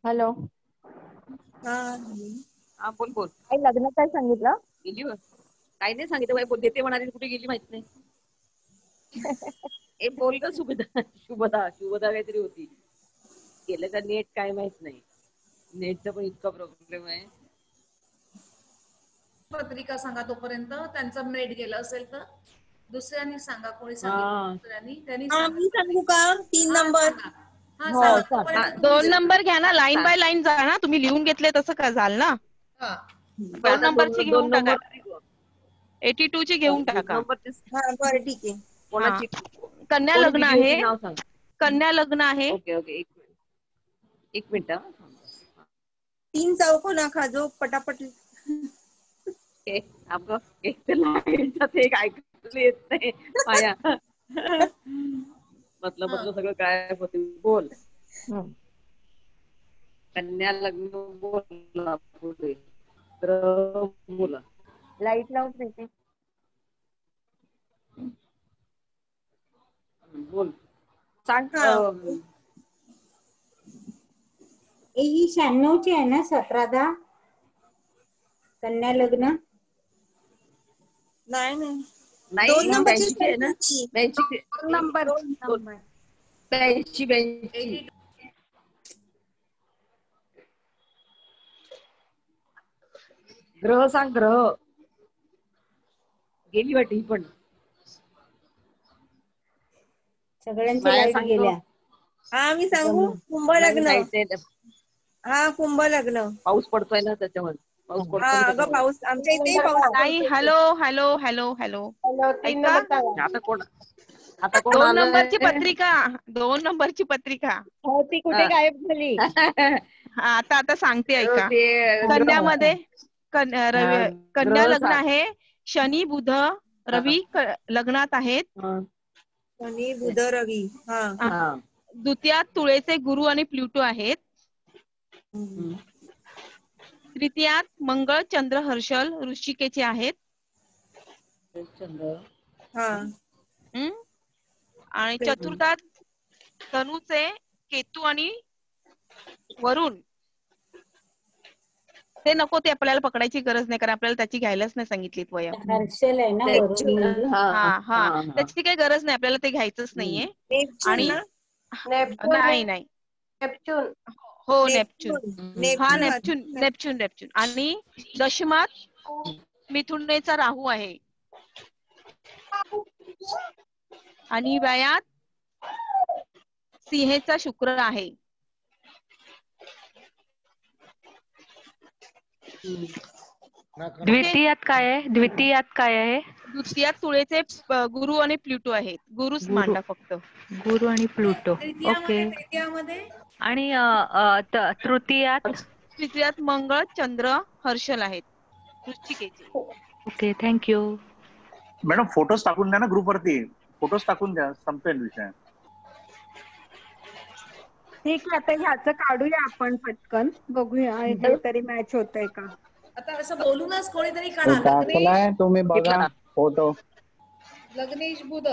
हॅलो. हा बोल. काय लग्न काय सांगितलं? गेली काही नाही सांगितलं बाई. बोल देते म्हणाली, कुठे गेली माहित नाही. ए बोल का शुभदा काहीतरी होती. गेलं का नेट काय माहित नाही. नेटचा पण इतका प्रॉब्लेम आहे. पत्रिका सांगा तोपर्यंत. त्यांचं नेट गेलं असेल तर दुसऱ्यांनी सांगा. कोणी सांगितलं त्यांनी सांगू का? 3 नंबर. 2 नंबर घ्या ना. लाईन बाय लाईन जा ना. तुम्ही लिहून घेतले तसं का झालं ना. 2 नंबरची घेऊन टाका. 82 ची घेऊन टाका. हा बरं ठीक आहे. कोणाची कन्या कोणी लग्न दिली होती आहे. नाव सांग. कन्या लग्न आहे. ओके ओके एक मिनिट 3 चौकोन आखा जो पटापट. आपलं एक तर लाईनचं ते एक ऐकलं येत नाही माया. मतलब सगळं काय होते बोल. कन्या लग्न बोला पुढे बोला. लाईट लावून देते. बोल सांग. ही 96 ची आहे ना 17-10 कन्या लग्न. नाही नाही 2 नंबरची 82 आहे ना. 2 नंबर 82 ग्रह सांग. ग्रह गेली वाटत ही पण सगळ्यांच्या लाईट गेल्या. हा मी सांगू. कुंभ लग्न. हा कुंभ लग्न. पाऊस पडतोय ना त्याच्यावर. पाऊस हा पडतोय अगं पाऊस आमच्या इथेही पाऊस. नाही हॅलो हॅलो हॅलो हॅलो ऐका. आता कोण 2 नंबरची पत्रिका. 2 नंबरची पत्रिका. हो ती कुठे गायब झाली. आता सांगते ऐका. कन्यामध्ये कन्या लग्न आहे. शनी बुध रवी लग्नात आहेत. शनी बुध रवी. हा द्वितीयात तुळेचे गुरु आणि प्लुटो आहेत. तृतीयात मंगळ चंद्र हर्षल वृश्चिकेचे आहेत. आणि चतुर्थात धनुचे केतू आणि वरुण. ते नको, ते आपल्याला पकडायची गरज नाही कारण आपल्याला त्याची घ्यायलाच नाही सांगितली वया. हर्षल आहे ना वरुण. हा त्याची काही गरज नाही आपल्याला, ते घ्यायचंच नाहीये. आणि नाही नेपच्यून. हो नेपच्यून. हा नेपच्यून. आणि दशमात मिथुनेचा राहू आहे. आणि व्ययात सिंहेचा शुक्र आहे. द्वितीयात काय आहे? द्वितीयात तुळेचे गुरु आणि प्लुटो आहेत. गुरुच मांडा फक्त. गुरु आणि प्लुटो. ओके. तृतीयामध्ये आणि तृतीयात मंगळ चंद्र हर्षल आहेत वृश्चिकेचे. Okay thank you. मॅडम फोटोज टाकून द्या ना ग्रुप वरती. फोटोज टाकून द्या, संपेल विषय. ठीक आहे. आता ह्याचं काढूया आपण पटकन, बघूया हे तरी मॅच होतंय का. आता असं बोलूनच कोणीतरी टाकलाय तुम्ही बघा फोटो. लग्नेश बुध.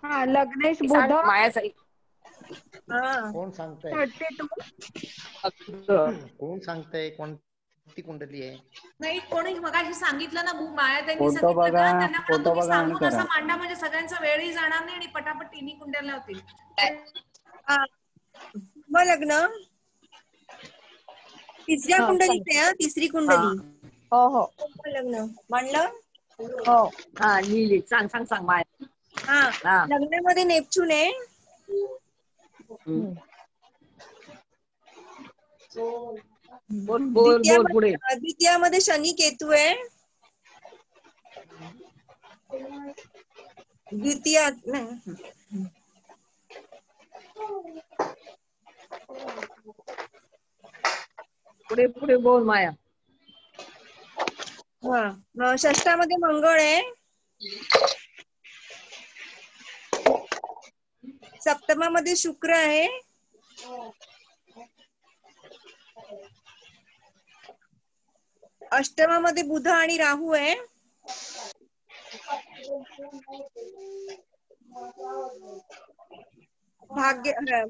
हा लग्नेश बुध. कोण सांगतंय? 32. कोण सांगतंय? कोणती कुंडली आहे? नाही कोणी मगाशी सांगितलं ना माया त्यांनी फोटो सांगितलं बघा, ना, त्यांना म्हणा फोटो तुम्ही बघा आणि सांगून करा. असं मांडा म्हणजे सगळ्यांचा वेळही जाणार नाही आणि पटापट तिन्ही कुंडल्या होतील. कुंभ लग्न 3ऱ्या कुंडलीचे. तिसरी कुंडली. हो कुंभ लग्न म्हणलं. हो. हा लिहिली. सांग माया. हा लग्नामध्ये नेपच्यून आहे. बोल पुढे. द्वितीयामध्ये शनी केतू आहे. द्वितीयात पुढे बोल माया. षष्ठामध्ये मंगळ आहे. सप्तमामध्ये शुक्र आहे. अष्टमामध्ये बुध आणि राहू आहे.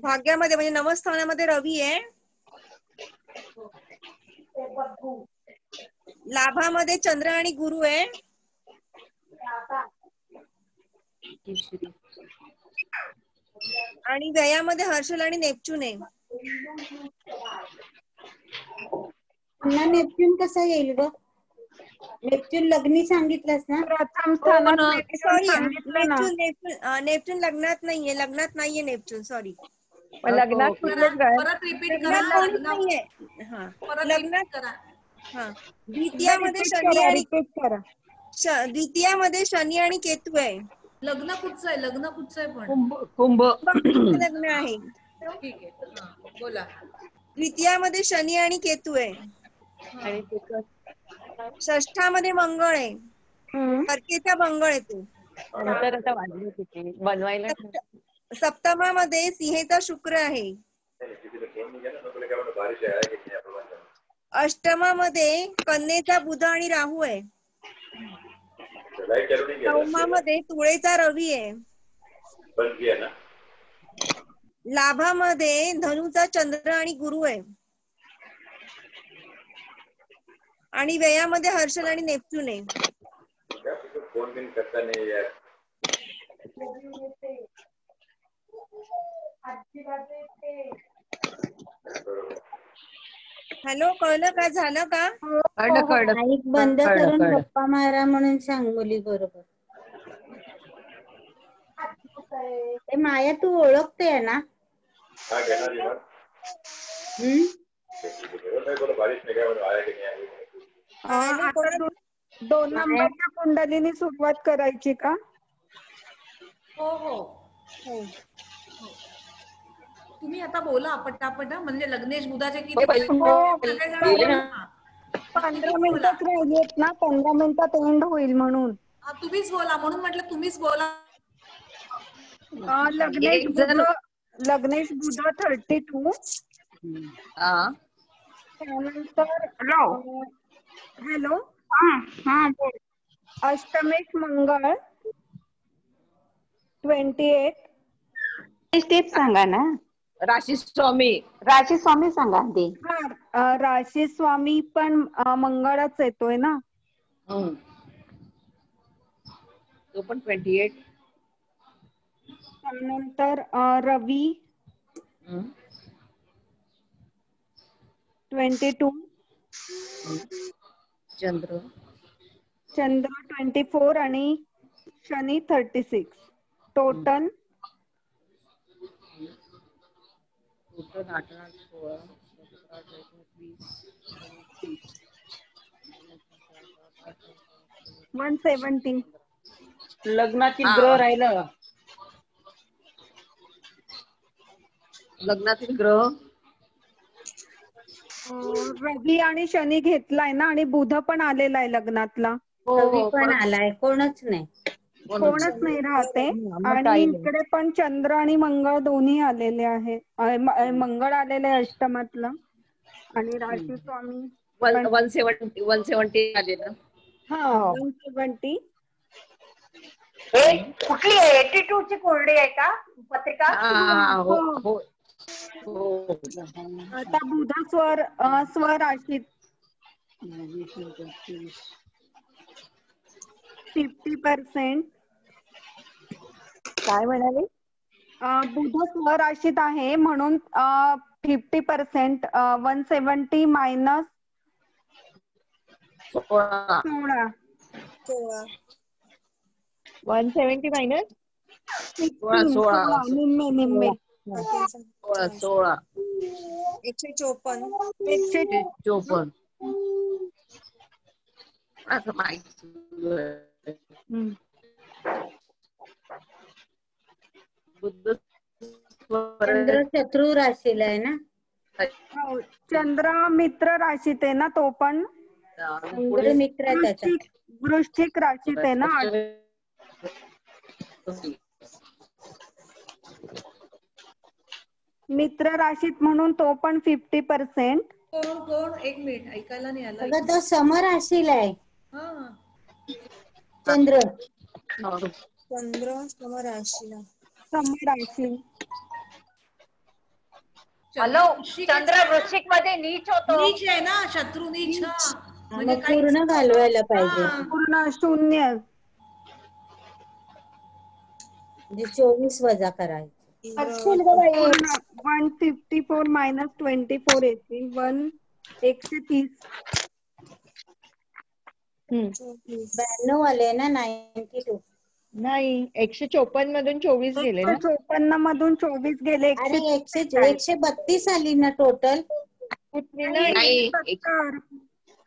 भाग्यामध्ये म्हणजे नवस्थानामध्ये रवी आहे. लाभामध्ये चंद्र आणि गुरु आहे. आणि व्ययामध्ये हर्षल आणि नेपच्यून आहे. पुन्हा नेपच्यून कसा येईल ग? नेपच्यून लग्नी सांगितलंस ना. प्रथम स्थानात नेपच्यून लग्नात नाहीये नेपच्यून. सॉरी. लग्नात परत रिपीट करा. लग्नात हा द्वितीयामध्ये शनी आणि द्वितीयामध्ये शनी आणि केतू आहे. लग्न कुठचं आहे? लग्न कुठचं आहे? पण कुंभ लग्न आहे. ठीक आहे. हा, बोला. द्वितीयामध्ये शनी आणि केतू आहे. षष्ठामध्ये मंगळ आहे. हरकेचा मंगळ येतो. बनवायला सप्तमामध्ये सिंहेचा शुक्र आहे. अष्टमामध्ये कन्येचा बुध आणि राहू आहे. नवमामध्ये तुळेचा रवी आहे. लाभामध्ये धनुचा चंद्र आणि गुरु आहे. आणि व्ययामध्ये हर्षल आणि नेपच्यून आहे. हॅलो, कळलं का? झालं का? माईक बंद करून गप्पा मारा म्हणून सांग मुली बरोबर. ते माया तू ओळखते ना? दोन नंबरच्या कुंडलीने सुरुवात करायची का? हो हो. तुम्ही आता बोला पटापट, म्हणजे लग्नेश बुधाचे किती 15 मिनिटच राहिलेत ना, 15 मिनिटात एंड होईल म्हणून. तुम्हीच बोला, म्हणून म्हटलं तुम्हीच बोला. लग्नेश बुध 32. त्यानंतर हॅलो अष्टमेश मंगळ 28. स्टेप सांगा ना. राशी स्वामी सांगा ते. राशी स्वामी पण मंगळच येतोय ना. तो पण 28. त्यानंतर रवी 22. चंद्र 24 आणि शनी 36. टोटल 170. लग्नातील ग्रह राहिलं. लग्नातील ग्रह रवी आणि शनी घेतलाय ना, आणि बुध पण आलेला आहे लग्नातला. रवी पण आलाय. कोणच नाही राहते. आणि इकडे पण चंद्र आणि मंगळ दोन्ही आलेले आहे. मंगळ आलेले आहे अष्टमातलं. आणि राशी स्वामी 170 आलेलं. 170. कुठली आहे? 82 ची कोरडी आहे का पत्रिका? आता बुध स्वराशीत 50%. काय म्हणाले? बुध स्वराशीत आहे म्हणून 50%. 170 मायनस 16. 170 मायनस 16 निम्मे 16 154. असं माहिती. चंद्र शत्रू राशीला आहे ना. चंद्र मित्र राशीत आहे ना. तो पण चंद्र मित्र त्याचा वृश्चिक राशीत आहे ना. मित्र राशीत म्हणून तो पण 50%. कोण? एक मिनिट, ऐकायला नाही आलं. अगं तो समराशीला आहे. चंद्र समराशीला. हॅलो, चंद्र वृश्चिक मध्ये नीच होतो. नीच आहे ना, शत्रू नीच. म्हणजे पूर्ण घालवायला पाहिजे. पूर्ण शून्य म्हणजे 24 वजा करायचं. 154 मायनस 24 येते 130. 92 आले ना. 92 नाही, 154 मधून 24 गेले ना. 154 मधून 24 गेले. आणि 132 आली ना टोटल.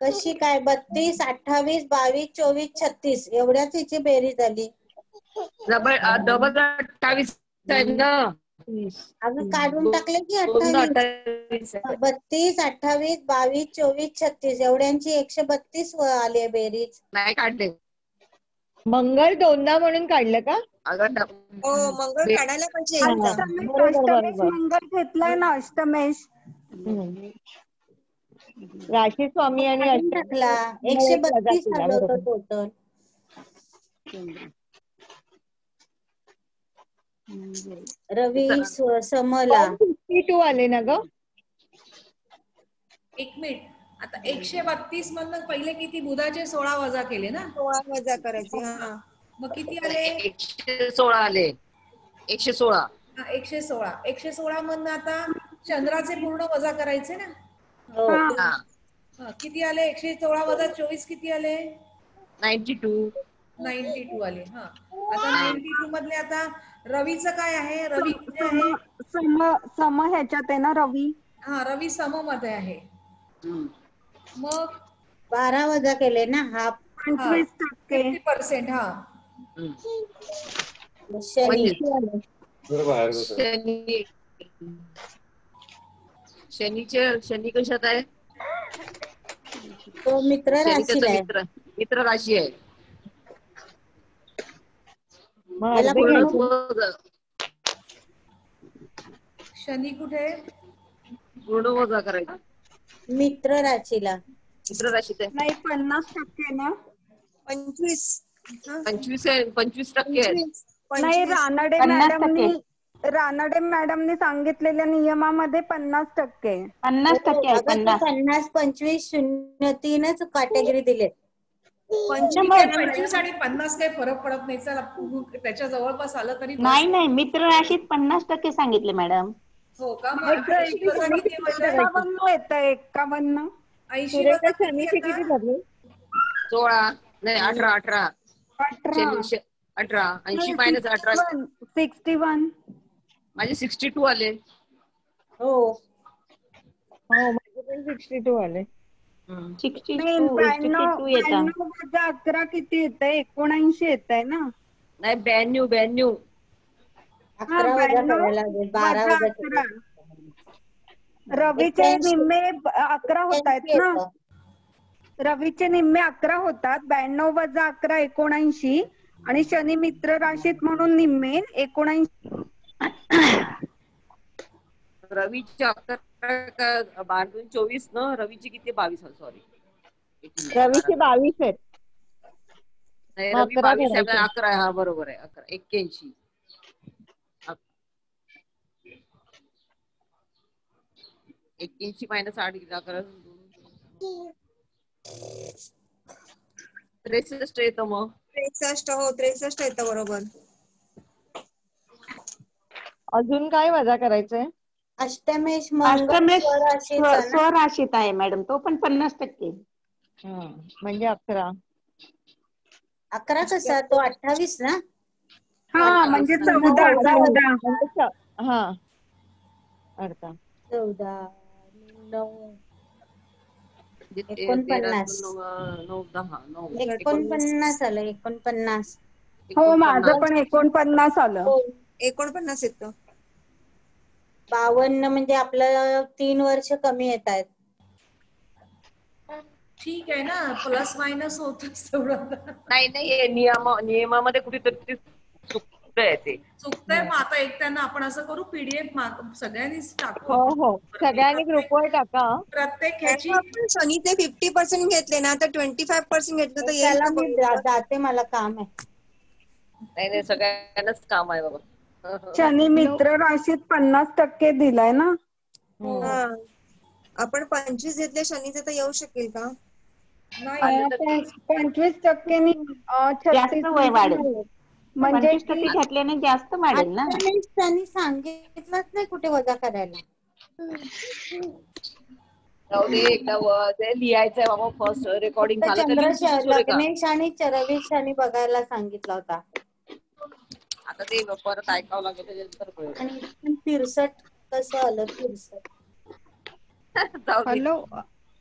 कशी काय 32, 28, 22, 24, 36 एवढ्याच हिची बेरीज झाली. डबल 28 आहे ना. अजून काढून टाकले की 28, 32, 28, 22, 24, 36 एवढ्यांची 132 आली आहे बेरीज. नाही काढले. मंगळ दोनदा म्हणून काढलं का? हो मंगळ काढायला पाहिजे एकदा. अष्टमेश मंगळ घेतलाय ना अष्टमेश. राशी स्वामी आणि काढून टाकला 132 आलं होतं टोटल. रवी समला 52 आले ना ग. एक मिनिट. आता 132 मधनं पहिले किती बुधाचे 16 वजा केले ना? 16 वजा करायचे. हा मग किती आले? 116 आले. 116. 116. 116 मधनं आता चंद्राचे पूर्ण वजा करायचे ना? किती आले? 116 वजा 24 किती आले? 92 आले. हा आता 92 मधले आता रवीचं काय आहे? रवी किती आहे? सम ह्याच्यात आहे ना रवी. हा रवी सम मध्ये आहे. मग 12 वजा केले ना हाफ. 25%. 50%. हा शनी कशात आहे? तो मित्र राशीला आहे. मित्र राशी आहे. शनी कुठे? पूर्ण वजा करायचं. मित्र राशीला. मित्र राशीत आहे. नाही 50% ना. 25% आहे. नाही रानडे मॅडमनी सांगितलेल्या नियमामध्ये 50%. 50, 25, 03च कॅटेगरी दिलेत. 25 आणि 50 काही फरक पडत नाही. चला त्याच्या जवळपास आलं तरी नाही मित्र राशीत 50% सांगितले मॅडम. हो का? 51 51. 80 किती झाले? 16 नाही 18 80 मायनस 18 61. माझे 62 आले. हो माझे पण 62 आले. 62 येतात. 11 किती येत आहे? 79 येत आहे ना. नाही 92. 11 वजा करायला लागेल. 12 वजा. रवीचे निम्मे 11 होत आहेत ना. रवीचे निम्मे 11 होतात. 92 वजा 11 79 आणि शनी मित्र राशीत म्हणून निम्मे 79. रवीची 24 ना. रवीची किती 22 सॉरी. रवीचे 22 आहेत. नाही रवी 22 आहे. 11 हा बरोबर आहे. 11 81. 81 मायनस 8 किती? 11 63 येतं मग. 63 हो 63 येतं बरोबर. अजून काय वजा करायचंय? अष्टमेश स्वराशीत आहे मॅडम. तो पण 50%. म्हणजे 11. 11 कसा? तो 28 ना. हा म्हणजे 14. हा अर्धा 14 9 49 आलं. 49. हो माझं पण 49 आलं. 49 येतं. 52 म्हणजे आपलं 3 वर्ष कमी येत आहेत. ठीक आहे ना. प्लस मायनस होतच तेवढं. नाही नियमामध्ये कुठेतरी चुकतंय ते. चुकतंय. मग आता एक त्यांना आपण असं करू PDF सगळ्यांनीच टाकू. हो सगळ्यांनी ग्रुपवर टाका. प्रत्येक ह्याची शनीचे 50% घेतले ना तर 25% घेतलं तर येईल. मी जाते मला काम आहे. नाही सगळ्यांनाच काम आहे बाबा. शनी मित्र राशीत 50% दिलाय ना. आपण 25 घेतले शनीचे तर येऊ शकेल का? 25% जास्त वय वाढेल. म्हणजे 25% घातल्याने जास्त वाढेल ना. त्यांनी सांगितलंच नाही कुठे वजा करायला. लिहायचंय बाबा. फर्स्ट रेकॉर्डिंग लग्नेश आणि रवीश आणि बघायला सांगितला होता. आता ते परत ऐकावं लागेल त्याच्यानंतर. आणि 63 कसं आलं? 63. हॅलो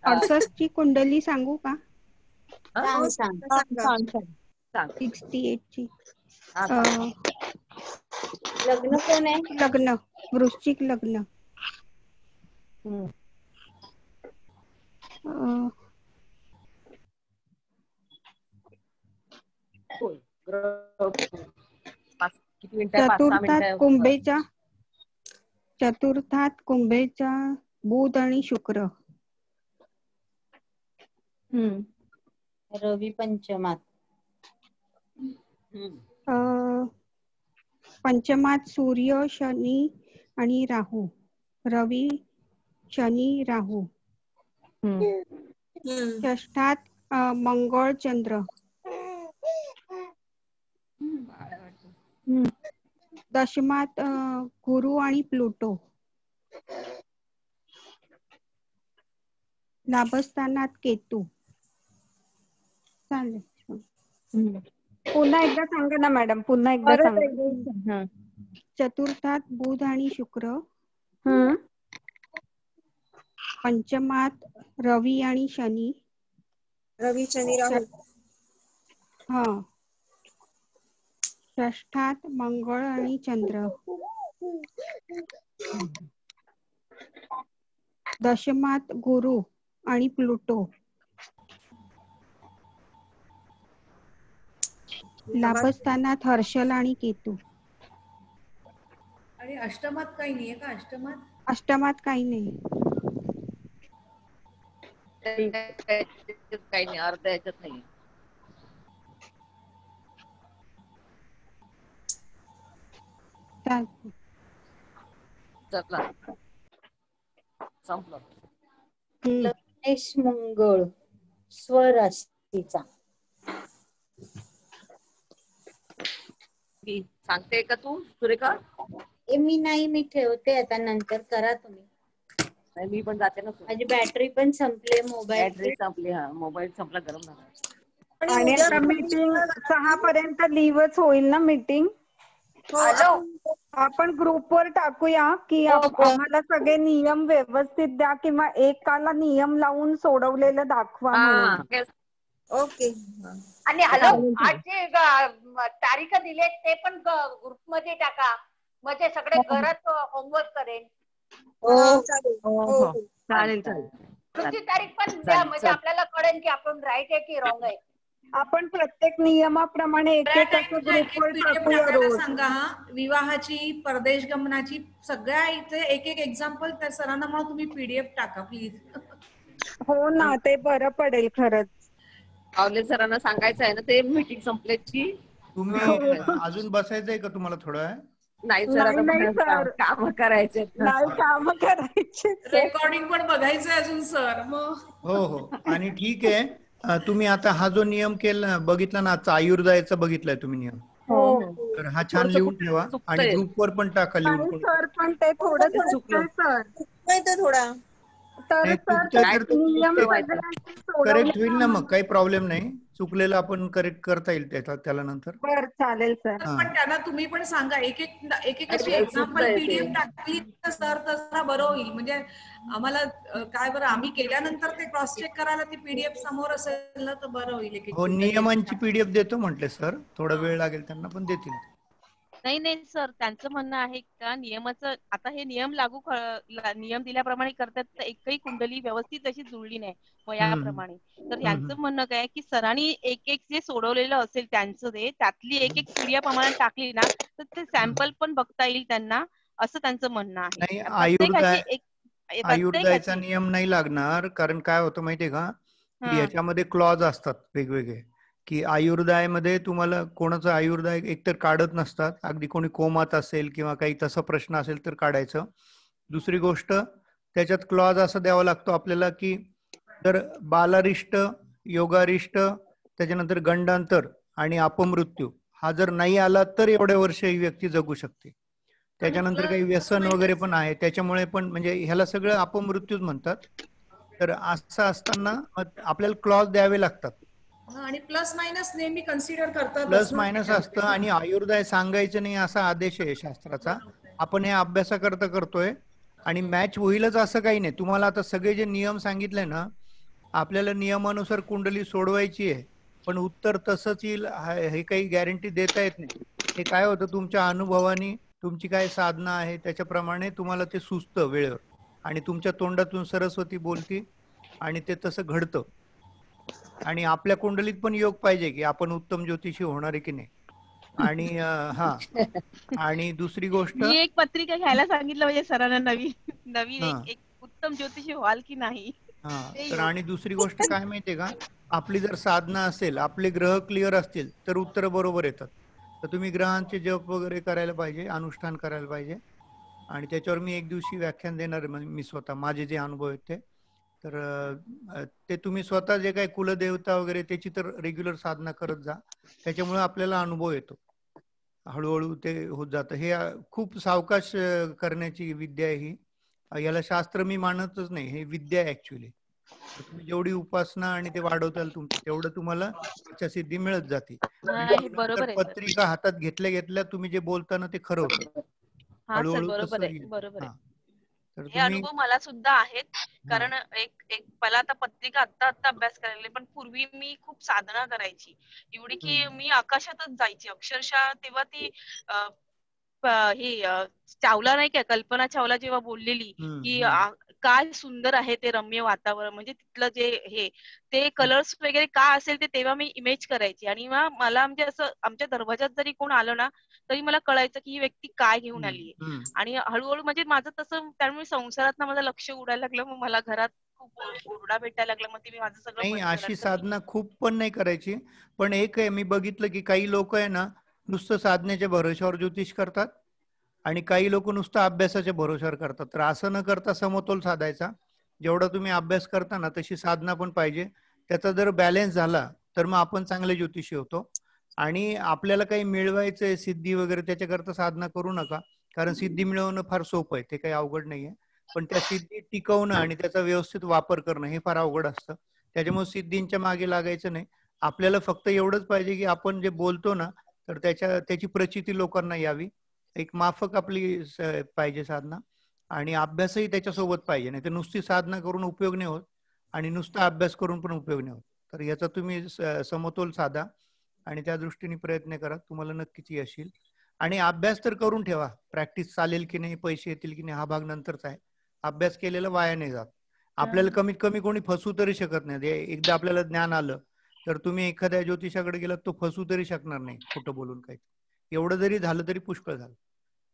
68 ची कुंडली सांगू का? सांग 68 ची लग्न कोण आहे? लग्न वृश्चिक लग्न. किती मिनिटं आहे? 5-6 मिनिटं. चतुर्थात कुंभेचा बुध आणि शुक्र. रवी पंचमात. पंचमात सूर्य शनी आणि राहू. रवी शनी राहू. षष्ठात मंगळ चंद्र. दशमात गुरु आणि प्लुटो. लाभस्थानात केतू. चालेल. पुन्हा एकदा सांगा ना मॅडम, पुन्हा एकदा सांगा. चतुर्थात बुध आणि शुक्र. पंचमात रवी आणि शनी. रवी शनी राहू. हा. षष्ठात मंगळ आणि चंद्र. दशमात गुरु आणि प्लुटो. लाभस्थानात हर्षल आणि केतू. आणि अष्टमात काही नाहीये का? अष्टमात काही नाही. काही नाही, अर्ध याच्यात नाही. संपलं. लग्नेश मंगळ स्वराशीचा. सांगते का तू सुरेखा? मी नाही, मी ठेवते आता, नंतर करा तुम्ही. मी पण जाते ना. माझी बॅटरी पण संपली. बॅटरी संपली. हा, मोबाईल संपला, गरम झाला. आणि आता मीटिंग 6 पर्यंत लिव्हच होईल ना मीटिंग? आपण ग्रुपवर टाकूया की आम्हाला सगळे नियम व्यवस्थित द्या, किंवा एकाला नियम लावून सोडवलेलं दाखवा म्हणून. ओके. आणि हॅलो, आज जे तारीख दिले ते पण ग्रुपमध्ये टाका, म्हणजे सगळे घरात होमवर्क करेन. चालेल. तुमची तारीख पण द्या, म्हणजे आपल्याला कळेल की आपण राईट आहे की रॉंग आहे. आपण प्रत्येक नियमाप्रमाणे एक एक ग्रुपवर टाकूया रोज. सांगा. विवाहाची, परदेश गमनाची, सगळ्या इथे एक एक एक्झाम्पल त्या सरांना मग तुम्ही PDF टाका प्लीज. हो ना, ते बरं पडेल खरंच. पावले सरांना सांगायचं आहे ना ते मीटिंग संपल्याची. तुम्ही अजून बसायचंय का तुम्हाला थोडं? नाही सर, काम करायचे. काम करायचे. रेकॉर्डिंग पण बघायचं अजून सर. मग हो. आणि ठीक आहे, तुम्ही आता हा जो नियम केला बघितला ना, आजचा आयुर्दायाचा बघितलाय तुम्ही नियम, तर हा छान लिहून ठेवा आणि ग्रुपवर पण टाका लिहून. सर पण ते थोडं चुकतंय सर. थोडा करेक्ट होईल ना, मग काही प्रॉब्लेम नाही. चुकलेलं आपण करेक्ट करता येईल त्याला नंतर. बरं, चालेल सर. पण त्यांना तुम्ही पण सांगा, एक एक अशी एक्झाम्पल PDF टाकली तर सर तसं बरं होईल. म्हणजे आम्हाला काय बरं, आम्ही केल्यानंतर ते क्रॉस चेक करायला ती PDF समोर असेल ना तर बरं होईल. हो, नियमांची PDF देतो म्हटले सर, थोडा वेळ लागेल त्यांना, पण देतील. नाही सर, त्यांचं म्हणणं आहे का नियमाचं, आता हे नियम नियम दिल्याप्रमाणे करतात तर एकही कुंडली व्यवस्थित अशी जुळली नाही वयाप्रमाणे. तर यांचं म्हणणं काय की सरांनी एक एक जे सोडवलेलं असेल त्यांचं त्यातली एक एक PDF आम्हाला टाकली ना तर ते सॅम्पल पण बघता येईल त्यांना, असं त्यांचं म्हणणं आहे. आयुर्दायाचा नियम नाही लागणार, कारण काय होतं माहितीये का, याच्यामध्ये क्लॉज असतात वेगवेगळे, की आयुर्दायामध्ये तुम्हाला कोणाचं आयुर्दाय एकतर काढत नसतात, अगदी कोणी कोमात असेल किंवा काही तसा प्रश्न असेल तर काढायचं. दुसरी गोष्ट, त्याच्यात क्लॉज असा द्यावा लागतो आपल्याला की जर बालारिष्ट, योगारिष्ट, त्याच्यानंतर गंडांतर आणि अपमृत्यू हा जर नाही आला तर एवढ्या वर्ष ही व्यक्ती जगू शकते. त्याच्यानंतर काही व्यसन वगैरे पण आहे, त्याच्यामुळे पण, म्हणजे ह्याला सगळं अपमृत्यूच म्हणतात. तर असं असताना आपल्याला क्लॉज द्यावे लागतात. आणि प्लस मायनस नेहमी कन्सिडर करतात. प्लस मायनस असतं, आणि आयुर्दाय सांगायचं नाही असा आदेश आहे शास्त्राचा. आपण हे अभ्यासाकरता करतोय आणि मॅच होईलच असं काही नाही. तुम्हाला आता सगळे जे नियम सांगितले ना आपल्याला नियमानुसार कुंडली सोडवायची आहे, पण उत्तर तसंच येईल हे काही गॅरंटी देता येत नाही. हे काय होतं, तुमच्या अनुभवाने तुमची काय साधना आहे त्याच्याप्रमाणे तुम्हाला ते सुचतं वेळेवर, आणि तुमच्या तोंडातून सरस्वती बोलती आणि ते तसं घडतं. आणि आपल्या कुंडलीत पण योग पाहिजे की आपण उत्तम ज्योतिषी होणार आहे की नाही. आणि हा, आणि दुसरी गोष्ट, मी एक पत्रिका घ्यायला सांगितलं म्हणजे सरांना नवीन नवीन हा एक उत्तम ज्योतिषी व्हाल की नाही. हा ते तर योग. आणि दुसरी गोष्ट काय माहितीये का, आपली जर साधना असेल, आपले ग्रह क्लिअर असतील तर उत्तर बरोबर येतात. तर तुम्ही ग्रहांचे जप वगैरे करायला पाहिजे, अनुष्ठान करायला पाहिजे. आणि त्याच्यावर मी एक दिवशी व्याख्यान देणार आहे, म्हणजे मी स्वतः माझे जे अनुभव आहेत ते. तर ते तुम्ही स्वतः जे काही कुलदेवता वगैरे त्याची तर रेग्युलर साधना करत जा, त्याच्यामुळे आपल्याला अनुभव येतो. हळूहळू ते होत जातं. हे खूप सावकाश करण्याची विद्या आहे ही. याला शास्त्र मी मानतच नाही, हे विद्या आहे ऍक्च्युली. तर तुम्ही जेवढी उपासना आणि ते वाढवताल तुमची, तेवढं तुम्हाला इच्छासिद्धी मिळत जाते. हा, आणि हे मग नंतर बरोबर आहे सर. पत्रिका हातात घेतल्या घेतल्या तुम्ही जे बोलता ना ते खरं होतं. हा सर, हळूहळू बरोबर तसं आहे, येईल. बरोबर हा, आहे. तर हे तुम्ही अनुभव मला सुद्धा आहेत. हा कारण एक एक मला आता पत्रिका आत्ता अभ्यास करायला, पण पूर्वी मी खूप साधना करायची एवढी की मी आकाशातच जायची अक्षरशः. तेव्हा ती अ, ही चावला नाही का, कल्पना चावला जेव्हा बोललेली की काय सुंदर आहे ते रम्य वातावरण, म्हणजे तिथलं जे हे ते कलर्स वगैरे काय असेल ते तेव्हा मी इमेज करायची. आणि मग मला म्हणजे असं आमच्या दरवाजात जरी कोण आलं ना तरी मला कळायचं की ही व्यक्ती काय घेऊन आलीये. आणि हळूहळू म्हणजे माझं तसं, त्यामुळे संसारात ना माझं लक्ष उडायला लागलं. मग मला घरात खूप ओरडा भेटायला लागला. मग ते मी माझं सगळं नाही, बंद अशी करायला लागली. साधना खूप पण नाही करायची. पण एक आहे, मी बघितलं की काही लोक आहे ना नुसतं साधनेच्या भरोश्यावर ज्योतिष करतात, आणि काही लोक नुसतं अभ्यासाच्या भरोश्यावर करतात. तर असं न करता समतोल साधायचा. जेवढा तुम्ही अभ्यास करता ना तशी साधना पण पाहिजे. त्याचा जर बॅलन्स झाला तर मग आपण चांगले ज्योतिषी होतो. आणि आपल्याला काही मिळवायचंय सिद्धी वगैरे, त्याच्याकरता साधना करू नका. कारण सिद्धी मिळवणं फार सोपं आहे, ते काही अवघड नाहीये. पण त्या सिद्धी टिकवणं आणि त्याचा व्यवस्थित वापर करणं हे फार अवघड असतं. त्याच्यामुळे सिद्धींच्या मागे लागायचं नाही. आपल्याला फक्त एवढंच पाहिजे की आपण जे बोलतो ना तर त्याची प्रचिती लोकांना यावी. एक माफक आपली पाहिजे साधना. आणि अभ्यासही त्याच्यासोबत पाहिजे, नाही तर नुसती साधना करून उपयोग नाही होत आणि नुसता अभ्यास करून पण उपयोग नाही होत. तर याचा तुम्ही समतोल साधा आणि त्या दृष्टीने प्रयत्न करा, तुम्हाला नक्कीच यश येईल. आणि अभ्यास तर करून ठेवा. प्रॅक्टिस चालेल की नाही, पैसे येतील की नाही, हा भाग नंतरचा आहे. अभ्यास केलेला वाया नाही जात. आपल्याला कमीत कमी कोणी फसू तरी शकत नाही. एकदा आपल्याला ज्ञान आलं तर तुम्ही एखाद्या ज्योतिषाकडे गेलात, तो फसू तरी शकणार नाही खोटं बोलून काही. एवढं जरी झालं तरी पुष्कळ झालं.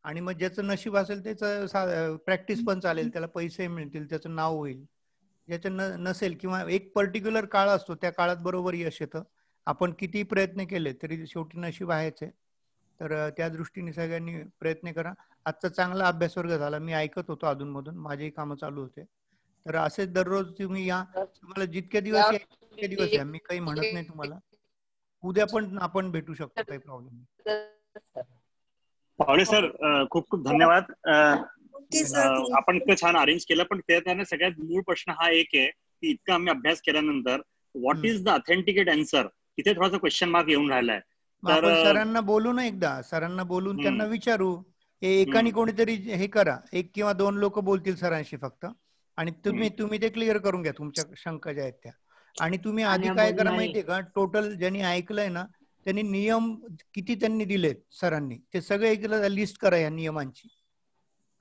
आणि मग ज्याचं नशीब असेल त्याचं प्रॅक्टिस पण चालेल, त्याला पैसे मिळतील, त्याचं नाव होईल. ज्याचं नसेल किंवा एक पर्टिक्युलर काळ असतो, त्या काळात बरोबर यश येतं. आपण किती प्रयत्न केले तरी शेवटी नशीब आहेच आहे. तर त्या दृष्टीने सगळ्यांनी प्रयत्न करा. आजचा चांगला अभ्यास वर्ग झाला, मी ऐकत होतो अधूनमधून, माझेही कामं चालू होते. तर असेच दररोज तुम्ही या, तुम्हाला जितके दिवस या तितके दिवस या, मी काही म्हणत नाही तुम्हाला. उद्या पण आपण भेटू शकतो, काही प्रॉब्लेम नाही. पावळे सर, खूप खूप धन्यवाद. आपण इतकं छान अरेंज केलं, पण त्याने सगळ्यात मूळ प्रश्न हा एक आहे की इतका आम्ही अभ्यास केल्यानंतर what is the authenticate answer, तिथे थोडासा क्वेश्चन मार्क येऊन राहिलाय. आपण सरांना बोलू ना, एकदा सरांना बोलून त्यांना विचारू. एकाने कोणीतरी हे करा, 1 किंवा 2 लोक बोलतील सरांशी फक्त, आणि तुम्ही ते क्लिअर करून घ्या तुमच्या शंका ज्या आहेत त्या. आणि तुम्ही आधी काय करा माहितीये का, टोटल ज्यांनी ऐकलंय ना त्यांनी नियम किती त्यांनी दिलेत सरांनी, ते सगळे एकदा लिस्ट करा या नियमांची.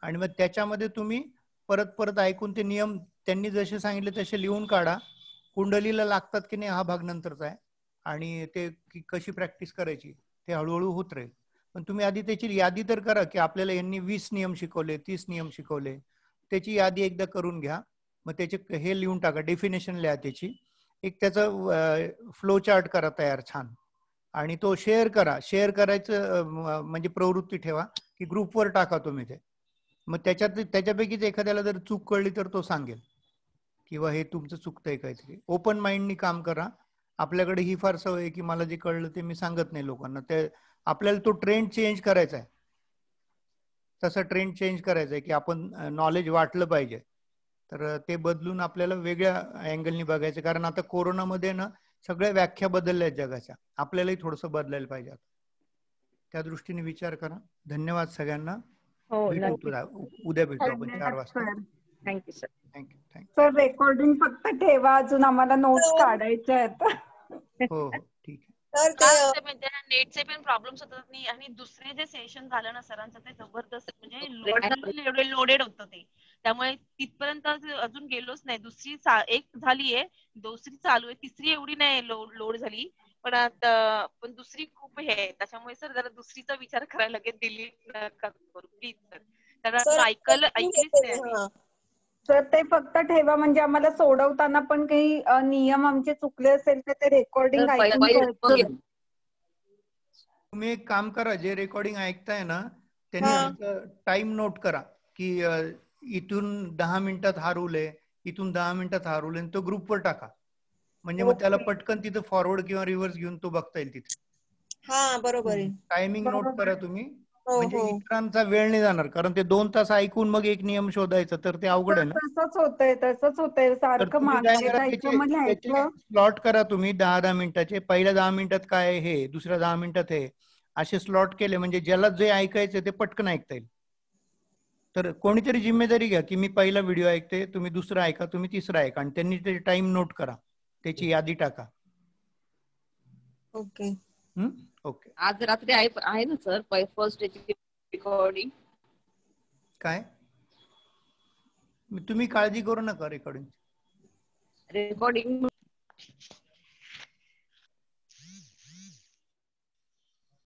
आणि मग त्याच्यामध्ये तुम्ही परत परत ऐकून ते नियम त्यांनी जसे सांगितले तसे लिहून काढा. कुंडलीला लागतात की नाही हा भाग नंतरचा आहे. आणि ते कशी प्रॅक्टिस करायची ते हळूहळू होत राहील. पण तुम्ही आधी त्याची यादी तर करा की आपल्याला यांनी 20 नियम शिकवले, 30 नियम शिकवले, त्याची यादी एकदा करून घ्या. मग त्याचे हे लिहून टाका, डेफिनेशन लिहा त्याची. एक त्याचं फ्लो चार्ट करा तयार छान, आणि तो शेअर करा. शेअर करायचं म्हणजे प्रवृत्ती ठेवा की ग्रुपवर टाका तुम्ही ते. मग त्याच्यापैकीच एखाद्याला जर चूक कळली तर तो सांगेल किंवा हे तुमचं चुकतंय काहीतरी. ओपन माइंडनी काम करा. आपल्याकडे ही फार सवय आहे की मला जे कळलं ते मी सांगत नाही लोकांना. ते आपल्याला तो ट्रेंड चेंज करायचा आहे. तसा ट्रेंड चेंज करायचा आहे की आपण नॉलेज वाटलं पाहिजे. तर ते बदलून आपल्याला वेगळ्या अँगलनी बघायचं. कारण आता कोरोनामध्ये ना सगळ्या व्याख्या बदलल्या आहेत जगाच्या, आपल्यालाही थोडंसं बदलायला पाहिजे. त्या दृष्टीने विचार करा. धन्यवाद सगळ्यांना. भेटू उद्या भेटू आपण 4 वाजता. Thank you sir. Thank you. Sir recording फक्त ठेवा, अजून आम्हाला नोट्स काढायच्या आहेत. हो ठीक आहे. तर काय होतं माहितीये ना, नेटचे पण प्रॉब्लेम्स होतात नाही, आणि दुसरे जे सेशन झालं ना सरांचं ते जबरदस्त म्हणजे लोडेड होतं ते, त्यामुळे तिथपर्यंत अजून गेलोच नाही. दुसरी एक झालीये, दुसरी चालू आहे, तिसरी एवढी नाही लोड झाली, पण दुसरी खूप हे आहे. त्याच्यामुळे सर जरा दुसरीचा विचार करायला लागेल, डिलीट नका करू प्लीज सर, कारण ऐकलीच नाही आम्ही. सर ते फक्त ठेवा, म्हणजे आम्हाला सोडवताना पण काही नियम आमचे चुकले असेल तर ते रेकॉर्डिंग ऐकून कळतं. तुम्ही एक काम करा, जे रेकॉर्डिंग ऐकताय ना त्यांनी टाइम नोट करा की इथून 10 मिनिटात हा रूल आहे, इथून 10 मिनिटात हा रूल आहे, तो ग्रुपवर टाका. म्हणजे मग त्याला पटकन तिथं फॉरवर्ड किंवा रिव्हर्स घेऊन तो बघता येईल तिथे. हा बरोबर आहे. टायमिंग नोट करा तुम्ही, म्हणजे इतरांचा वेळ नाही जाणार. कारण ते 2 तास ऐकून मग एक नियम शोधायचा तर ते अवघड आहे ना. तसंच होतंय सारखं मागे जायचं मग लिहायचं. स्लॉट करा तुम्ही 10-10 मिनिटाचे. पहिल्या 10 मिनिटात काय हे, दुसऱ्या 10 मिनिटात हे, असे स्लॉट केले म्हणजे ज्याला जे ऐकायचं ते पटकन ऐकता येईल. तर कोणीतरी जिम्मेदारी घ्या की मी पहिला व्हिडिओ ऐकते, तुम्ही दुसरा ऐका, तुम्ही तिसरा ऐका, आणि त्यांनी ते टाइम नोट करा, त्याची यादी टाका. Okay okay. आज रात्री आहे ना सर फर्स्ट रेकॉर्डिंग? काय तुम्ही काळजी करू नका रेकॉर्डिंग